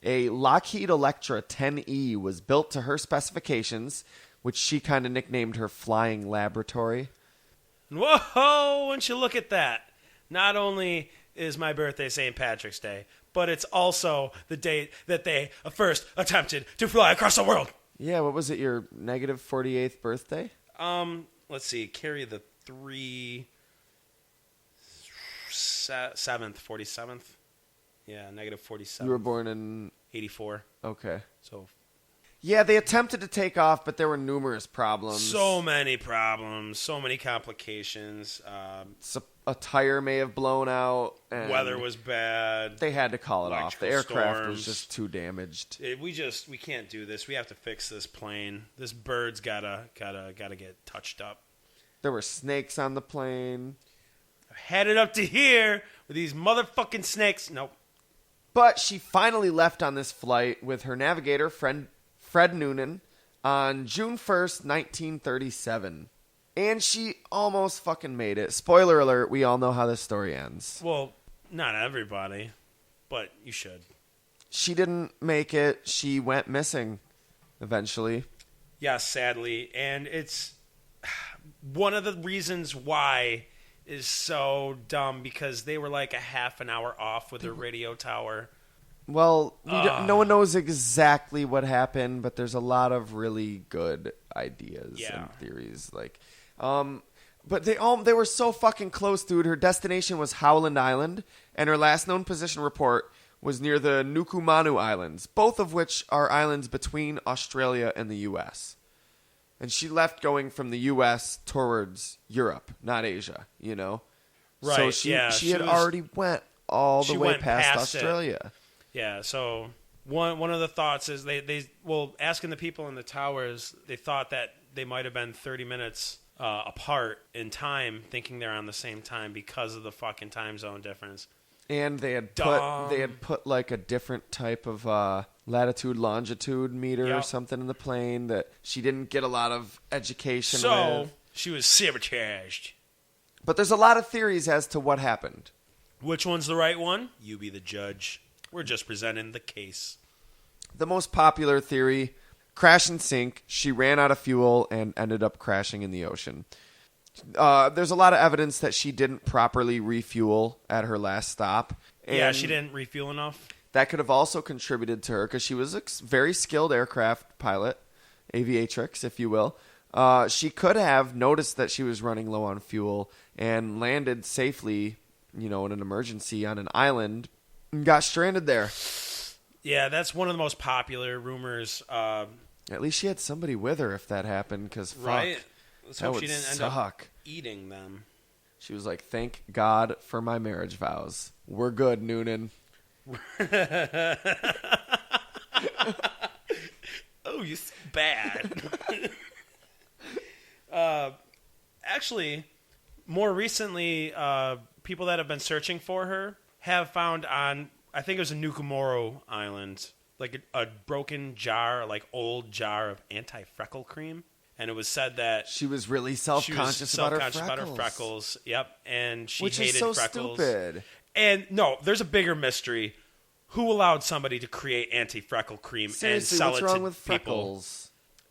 A Lockheed Electra 10E was built to her specifications, which she kind of nicknamed her flying laboratory. Whoa! Once you look at that, not only is my birthday St. Patrick's Day, but it's also the date that they first attempted to fly across the world. Yeah, what was it, your negative 48th birthday? Let's see, carry the 47th. Yeah, negative 47. You were born in 84. Okay. So yeah, they attempted to take off, but there were numerous problems. So many problems, so many complications. A tire may have blown out. And weather was bad. They had to call it off. The aircraft storms. was just too damaged. We can't do this. We have to fix this plane. This bird's gotta get touched up. There were snakes on the plane. Headed up to here with these motherfucking snakes. Nope. But she finally left on this flight with her navigator, Fred Noonan, on June 1st, 1937. And she almost fucking made it. Spoiler alert, we all know how this story ends. Well, not everybody, but you should. She didn't make it. She went missing eventually. Yeah, sadly. And it's one of the reasons why is so dumb, because they were like a half an hour off with their radio tower. Well, no one knows exactly what happened, but there's a lot of really good ideas and theories. But they were so fucking close, dude. Her destination was Howland Island, and her last known position report was near the Nukumanu Islands, both of which are islands between Australia and the U.S. And she left going from the U.S. towards Europe, not Asia, you know? Right, so she had already went all the way past Australia. It. Yeah, so one of the thoughts is asking the people in the towers, they thought that they might have been 30 minutes apart in time, thinking they're on the same time because of the fucking time zone difference. And they had put like a different type of latitude longitude meter or something in the plane that she didn't get a lot of education with. So she was sabotaged. But there's a lot of theories as to what happened. Which one's the right one? You be the judge. We're just presenting the case. The most popular theory, crash and sink. She ran out of fuel and ended up crashing in the ocean. There's a lot of evidence that she didn't properly refuel at her last stop. Yeah, she didn't refuel enough. That could have also contributed to her because she was a very skilled aircraft pilot, aviatrix, if you will. She could have noticed that she was running low on fuel and landed safely, in an emergency on an island and got stranded there. Yeah, that's one of the most popular rumors. At least she had somebody with her if that happened, because right? Let's hope she didn't suck. end up eating them. She was like, thank God for my marriage vows. We're good, Noonan. Oh, you're so bad. Actually, more recently, people that have been searching for her have found on, I think it was a Nukumoro Island, like a broken jar, like old jar of anti-freckle cream. And it was said that she was really self-conscious about her freckles. Yep, and she Which hated is so freckles. Stupid. And no, there's a bigger mystery. Who allowed somebody to create anti-freckle cream and sell what's it wrong to with people? Freckles?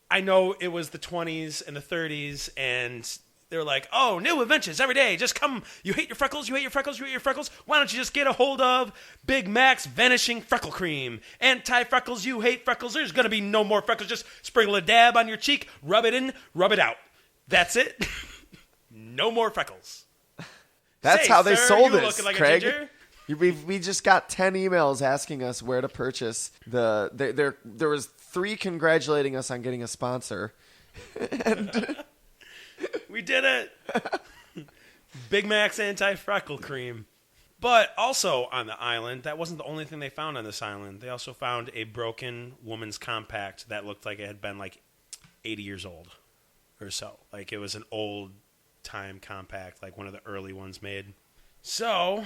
I know it was the 20s and the 30s, and they were like, oh, new inventions every day. Just come. You hate your freckles, you hate your freckles, you hate your freckles. Why don't you just get a hold of Big Mac's Vanishing Freckle Cream? Anti-freckles, you hate freckles. There's going to be no more freckles. Just sprinkle a dab on your cheek, rub it in, rub it out. That's it. No more freckles. That's how they sold this, like Craig. We just got 10 emails asking us where to purchase there was 3 congratulating us on getting a sponsor. And we did it. Big Mac's anti-freckle cream. But also on the island, that wasn't the only thing they found on this island. They also found a broken woman's compact that looked like it had been like 80 years old or so. Like it was an old time compact, like one of the early ones made. So,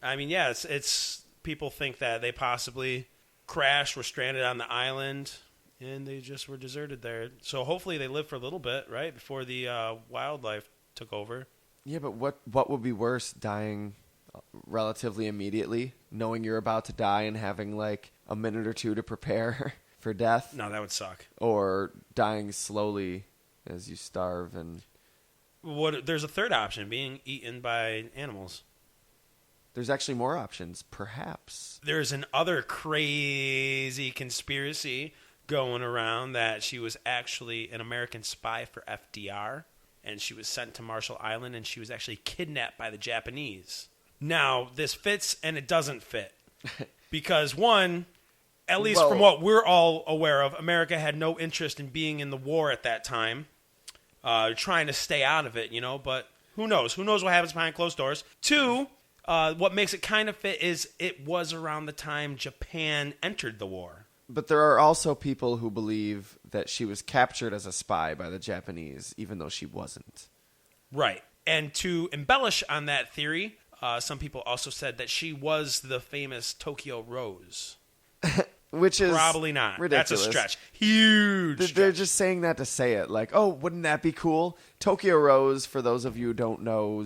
I mean, yeah, it's people think that they possibly crashed, were stranded on the island, and they just were deserted there. So hopefully they lived for a little bit, right, before the wildlife took over. Yeah, but what would be worse, dying relatively immediately, knowing you're about to die and having like a minute or two to prepare for death? No, that would suck. Or dying slowly as you starve and... There's a third option, being eaten by animals. There's actually more options, perhaps. There's an other crazy conspiracy going around that she was actually an American spy for FDR, and she was sent to Marshall Island, and she was actually kidnapped by the Japanese. Now, this fits and it doesn't fit. Because one, at least from what we're all aware of, America had no interest in being in the war at that time. Trying to stay out of it, but who knows? Who knows what happens behind closed doors? 2, what makes it kind of fit is it was around the time Japan entered the war. But there are also people who believe that she was captured as a spy by the Japanese, even though she wasn't. Right. And to embellish on that theory, some people also said that she was the famous Tokyo Rose. Which is probably not. Ridiculous. That's a stretch. Huge. They're just saying that to say it. Like, oh, wouldn't that be cool? Tokyo Rose, for those of you who don't know,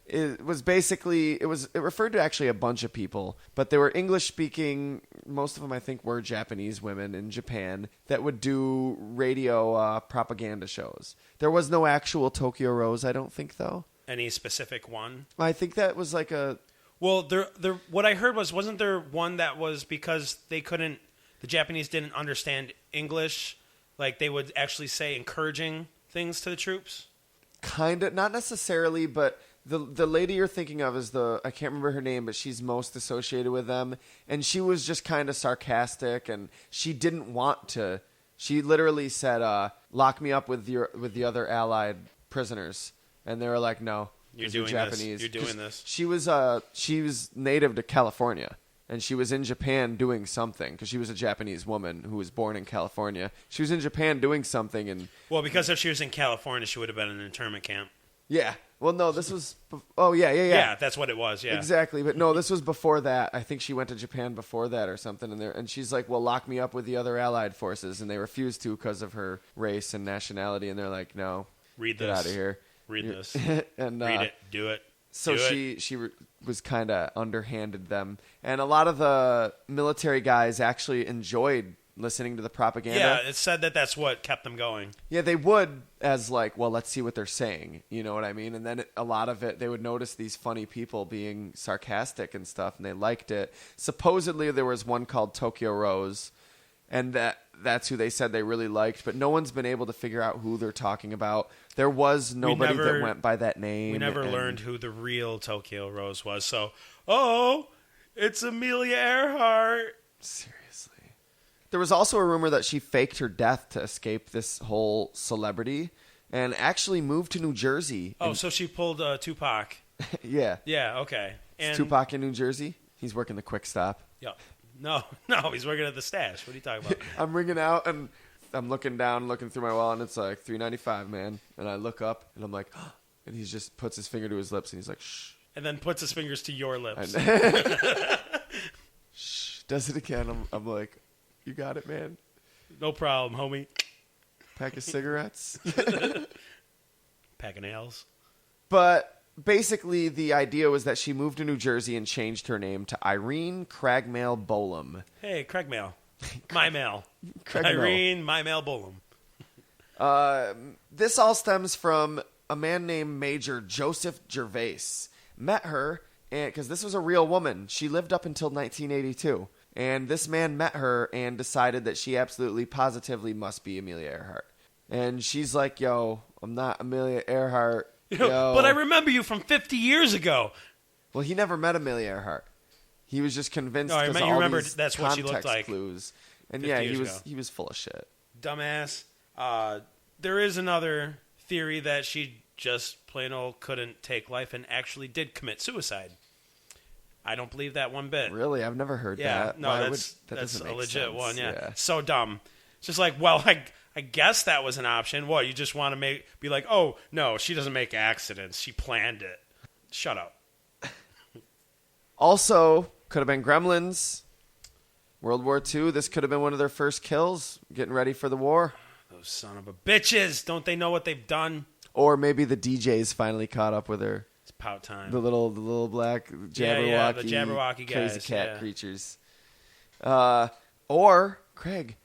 it was basically it referred to actually a bunch of people, but they were English speaking. Most of them, I think, were Japanese women in Japan that would do radio propaganda shows. There was no actual Tokyo Rose, I don't think, though. Any specific one? I think that was like a. Well, what I heard wasn't there one that was because the Japanese didn't understand English, like they would actually say encouraging things to the troops? Kind of, not necessarily, but the lady you're thinking of is I can't remember her name, but she's most associated with them, and she was just kind of sarcastic, and she didn't want to. She literally said, "Lock me up with the other Allied prisoners," and they were like, "No." You're doing Japanese. this. You're doing this. She was native to California, and she was in Japan doing something because she was a Japanese woman who was born in California. She was in Japan doing something, and because if she was in California, she would have been in an internment camp. yeah. Well, no, this was. Oh, yeah. Yeah, that's what it was. Yeah, exactly. But no, this was before that. I think she went to Japan before that or something, and she's like, "Well, lock me up with the other Allied forces," and they refused to because of her race and nationality, and they're like, "No, get out of here." Read this. And read it. Do it. So she was kind of underhanded them, and a lot of the military guys actually enjoyed listening to the propaganda. Yeah, it said that's what kept them going. Yeah, they would as like, well, let's see what they're saying. You know what I mean? And then a lot of it, they would notice these funny people being sarcastic and stuff, and they liked it. Supposedly, there was one called Tokyo Rose, and that's who they said they really liked, but no one's been able to figure out who they're talking about. There was nobody that went by that name. We never learned who the real Tokyo Rose was. So, it's Amelia Earhart. Seriously. There was also a rumor that she faked her death to escape this whole celebrity and actually moved to New Jersey. Oh, so she pulled Tupac. Yeah. Yeah, okay. Is Tupac in New Jersey? He's working the Quick Stop. Yeah. No, he's working at the stash. What are you talking about? I'm ringing out, and I'm looking down, looking through my wallet, and it's like $3.95, man. And I look up, and I'm like, and he just puts his finger to his lips, and he's like, shh. And then puts his fingers to your lips. Shh. Does it again. I'm like, you got it, man. No problem, homie. Pack of cigarettes. Pack of nails. But basically, the idea was that she moved to New Jersey and changed her name to Irene Cragmail Bolam. Hey, Craigmail. My mail. Craigmail. Irene, my mail Bolam. This all stems from a man named Major Joseph Gervais. Met her, because this was a real woman. She lived up until 1982. And this man met her and decided that she absolutely, positively must be Amelia Earhart. And she's like, yo, I'm not Amelia Earhart. Yo. But I remember you from 50 years ago. Well, he never met Amelia Earhart. He was just convinced No, I because you all remember these that's what she looked context like clues. And 50 yeah, years he was full of shit. Dumbass. There is another theory that she just plain old couldn't take life and actually did commit suicide. I don't believe that one bit. Really? I've never heard that. No, that's a legit sense. one. Yeah. So dumb. It's just like, well, I guess that was an option. What, you just want to be like, oh, no, she doesn't make accidents. She planned it. Shut up. Also, could have been Gremlins. World War II, this could have been one of their first kills, getting ready for the war. Those son of a bitches. Don't they know what they've done? Or maybe the DJs finally caught up with her. It's pout time. The little black Jabberwocky, yeah, the Jabberwocky guys. Crazy cat creatures. Or, Craig.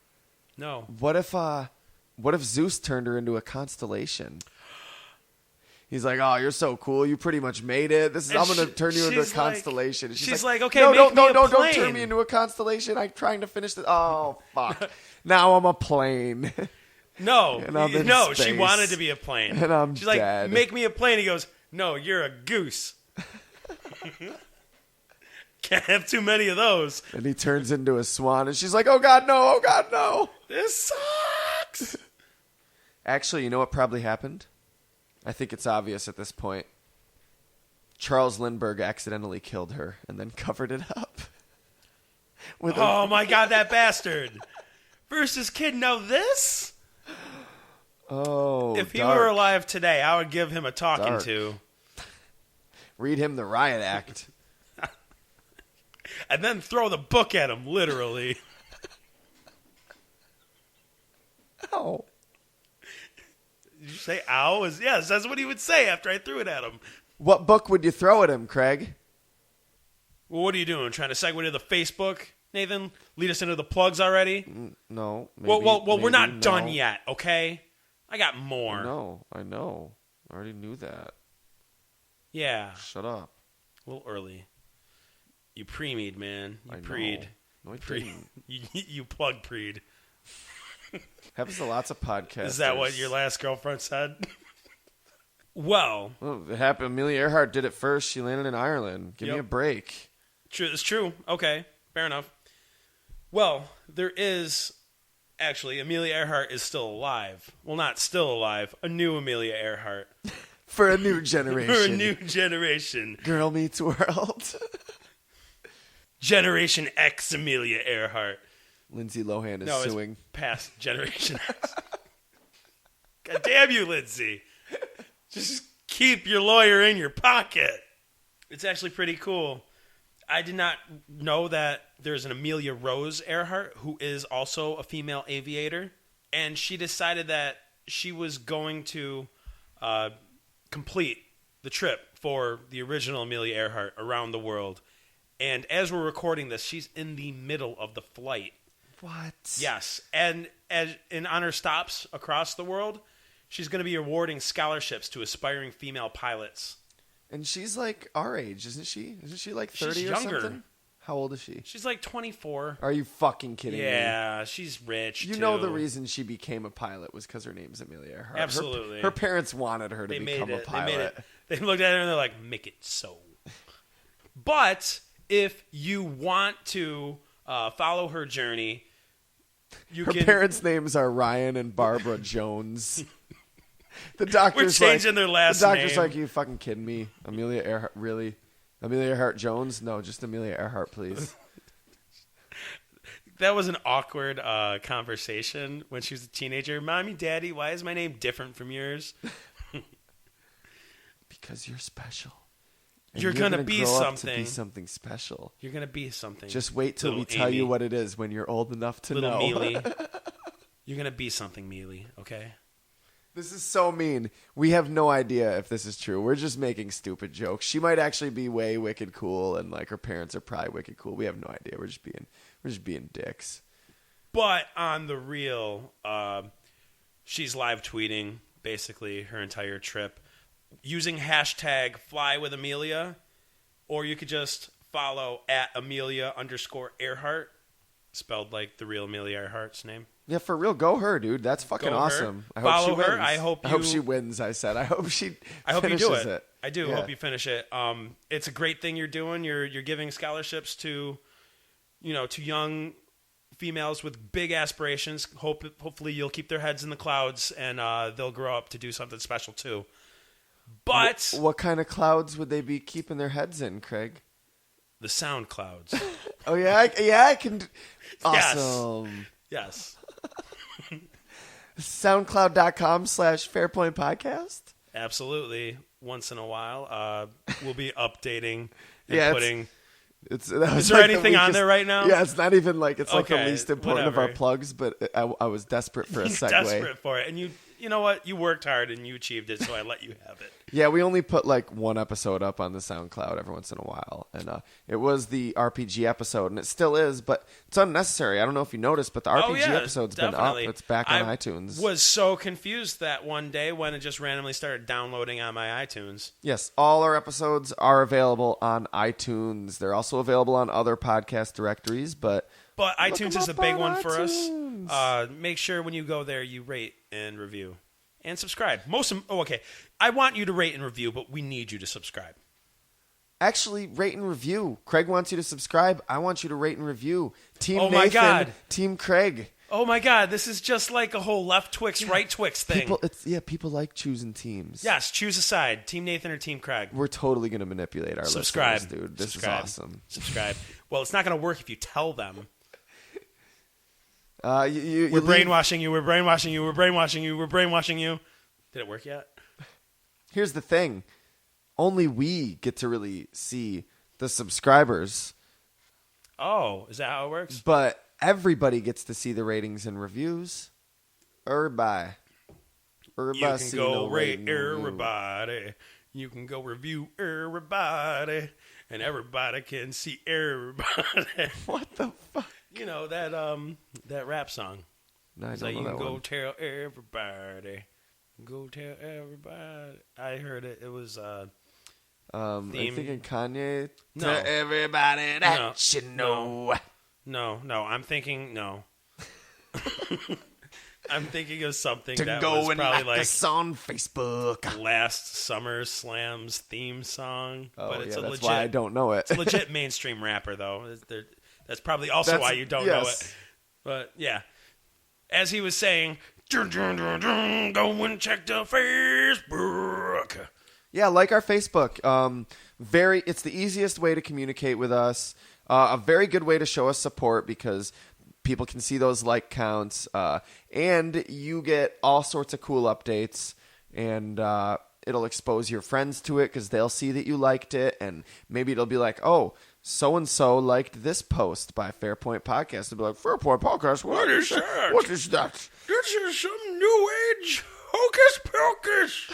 No. What if Zeus turned her into a constellation? He's like, oh, you're so cool. You pretty much made it. I'm going to turn you into a constellation. And she's like, okay, no, make me a don't plane. turn me into a constellation. I'm trying to finish this. Oh, fuck. Now I'm a plane. No, And I'm in no, space. she wanted to be a plane. And I'm She's dead. like, make me a plane. He goes, no, you're a goose. Can't have too many of those. And he turns into a swan. And she's like, oh, God, no. Oh, God, no. This sucks. Actually, you know what probably happened? I think it's obvious at this point. Charles Lindbergh accidentally killed her and then covered it up. Oh, my God, that bastard. Versus kid, know this? Oh, if he dark. were alive today, I would give him a talking Dark. to. Read him the riot act. And then throw the book at him, literally. Ow. Did you say ow? Yes, that's what he would say after I threw it at him. What book would you throw at him, Craig? Well, what are you doing? Trying to segue to the Facebook, Nathan? Lead us into the plugs already? No. Well, we're not no. done yet, okay? I got more. I know. I already knew that. Yeah. Shut up. A little early. You pre-me'd, man. You I know. pre'd. No, I didn't. You plug pre'd. Happens to lots of podcasts. Is that what your last girlfriend said? Well, it happened. Amelia Earhart did it first. She landed in Ireland. Give me a break. True, it's true. Okay, fair enough. Well, there is actually Amelia Earhart is still alive. Well, not still alive. A new Amelia Earhart For a new generation. for a new generation. Girl Meets World. Generation X Amelia Earhart. Lindsay Lohan is No, suing. it's past Generation X. God damn you, Lindsay. Just keep your lawyer in your pocket. It's actually pretty cool. I did not know that there's an Amelia Rose Earhart who is also a female aviator. And she decided that she was going to complete the trip for the original Amelia Earhart around the world. And as we're recording this, she's in the middle of the flight. What? Yes. And on her stops across the world, she's going to be awarding scholarships to aspiring female pilots. And she's like our age, isn't she? Isn't she like 30 She's or younger. something? How old is she? She's like 24. Are you fucking kidding me? Yeah, she's rich, You too. know the reason she became a pilot was because her name's Amelia Earhart. Absolutely. Her parents wanted her to become a pilot. They made it. They looked at her and they're like, make it so. But if you want to follow her journey, Her parents' names are Ryan and Barbara Jones. The doctor's We're changing their last The doctor's name. like, you fucking kidding me? Amelia Earhart, really? Amelia Earhart Jones? No, just Amelia Earhart, please. That was an awkward conversation when she was a teenager. Mommy, Daddy, why is my name different from yours? Because you're special. And You're gonna be grow up to something. be something special. You're going to be something. Just wait till we Little tell you Amy. what it is when you're old enough to Little know. Mealy. You're going to be something, Mealy, okay? This is so mean. We have no idea if this is true. We're just making stupid jokes. She might actually be way wicked cool, and like her parents are probably wicked cool. We have no idea. We're just being dicks. But on the real, she's live tweeting basically her entire trip using hashtag #FlyWithAmelia, or you could just follow at Amelia_Earhart, spelled like the real Amelia Earhart's name. Yeah, for real, go her, dude. That's fucking Go her. awesome. I Follow hope she her. wins. I hope she you- wins. I said. I hope she. I hope you do finishes it. I do Yeah. hope you finish it. It's a great thing you're doing. You're giving scholarships to, to young females with big aspirations. Hopefully you'll keep their heads in the clouds and they'll grow up to do something special too. But What kind of clouds would they be keeping their heads in, Craig? the sound clouds. Oh yeah, I can. Yes. Awesome. Yes. SoundCloud.com/Fairpoint Podcast. Absolutely. Once in a while, we'll be updating and Yeah, putting. That was Is there like the anything on weakest- there right now? Yeah, it's not even like it's like the Okay, least important of our whatever. plugs, but I was desperate for a He's segue. desperate for it, and you know what? You worked hard and you achieved it, so I let you have it. Yeah, we only put like one episode up on the SoundCloud every once in a while, and it was the RPG episode, and it still is, but it's unnecessary. I don't know if you noticed, but the RPG episode's definitely. been up. It's back on I iTunes. Was so confused that one day when it just randomly started downloading on my iTunes. Yes, all our episodes are available on iTunes. They're also available on other podcast directories, but iTunes is a up big on one for iTunes. us. Make sure when you go there, you rate and review and subscribe. Okay. I want you to rate and review, but we need you to subscribe. Actually, rate and review. Craig wants you to subscribe. I want you to rate and review. Team Oh Nathan, my God. Team Craig. Oh my God, this is just like a whole left Twix, right Twix thing. People like choosing teams. Yes, choose a side. Team Nathan or Team Craig. We're totally going to manipulate our Subscribe. listeners, dude. This Subscribe. is awesome. Subscribe. Well, it's not going to work if you tell them. We're Brainwashing you. We're brainwashing you. We're brainwashing you. We're brainwashing you. Did it work yet? Here's the thing. only we get to really see the subscribers. Oh, is that how it works? But everybody gets to see the ratings and reviews. Everybody. You can go rate everybody. You can go review everybody. And everybody can see everybody. What the fuck? You know, that rap song. No, I It's don't like, know you that can go one. tell everybody. Go tell everybody. I heard it. It was Are you theme. thinking Kanye? No. To everybody that No. you know. No. I'm thinking no. I'm thinking of something To that go was and probably like like us on Facebook. last Summer Slam's theme song. Oh, but it's yeah, a that's legit, why I don't know it. it's a legit mainstream rapper, though. That's probably also why you don't know it. But yeah, as he was saying, dun, dun, dun, dun, go and check the Facebook. Yeah, like our Facebook. It's the easiest way to communicate with us. A very good way to show us support because people can see those like counts. And you get all sorts of cool updates. And it'll expose your friends to it because they'll see that you liked it. And maybe it'll be like, oh, so-and-so liked this post by Fairpoint Podcast. They'll be like, Fairpoint Podcast? What is that? What is that? This is some new age hocus pocus.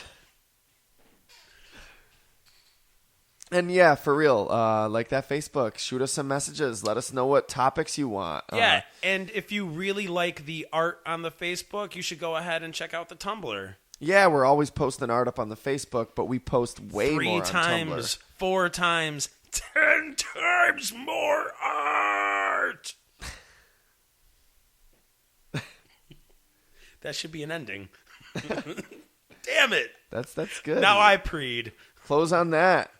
And yeah, for real, like that Facebook, shoot us some messages. Let us know what topics you want. Yeah, and if you really like the art on the Facebook, you should go ahead and check out the Tumblr. Yeah, we're always posting art up on the Facebook, but we post way 3 more on times, Tumblr. 4 times, 10 times more art. That should be an ending. Damn it. That's good. Now I preed. Close on that.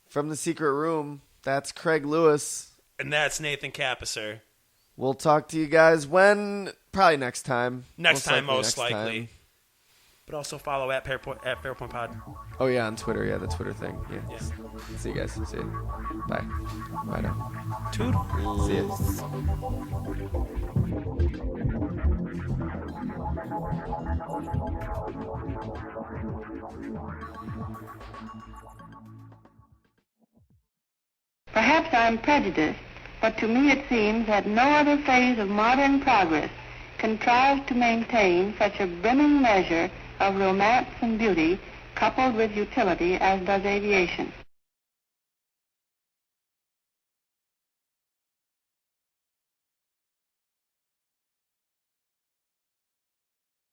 From the secret room, that's Craig Lewis. And that's Nathan Kappesser. We'll talk to you guys when? Probably next time. Most next likely. time. But also follow at Fairpoint Pod. Oh, yeah, on Twitter. Yeah, the Twitter thing. Yeah. Yeah. See you guys. See you. Bye. Bye now. Toodles. See you. Perhaps I'm prejudiced, but to me it seems that no other phase of modern progress contrives to maintain such a brimming measure of romance and beauty coupled with utility as does aviation.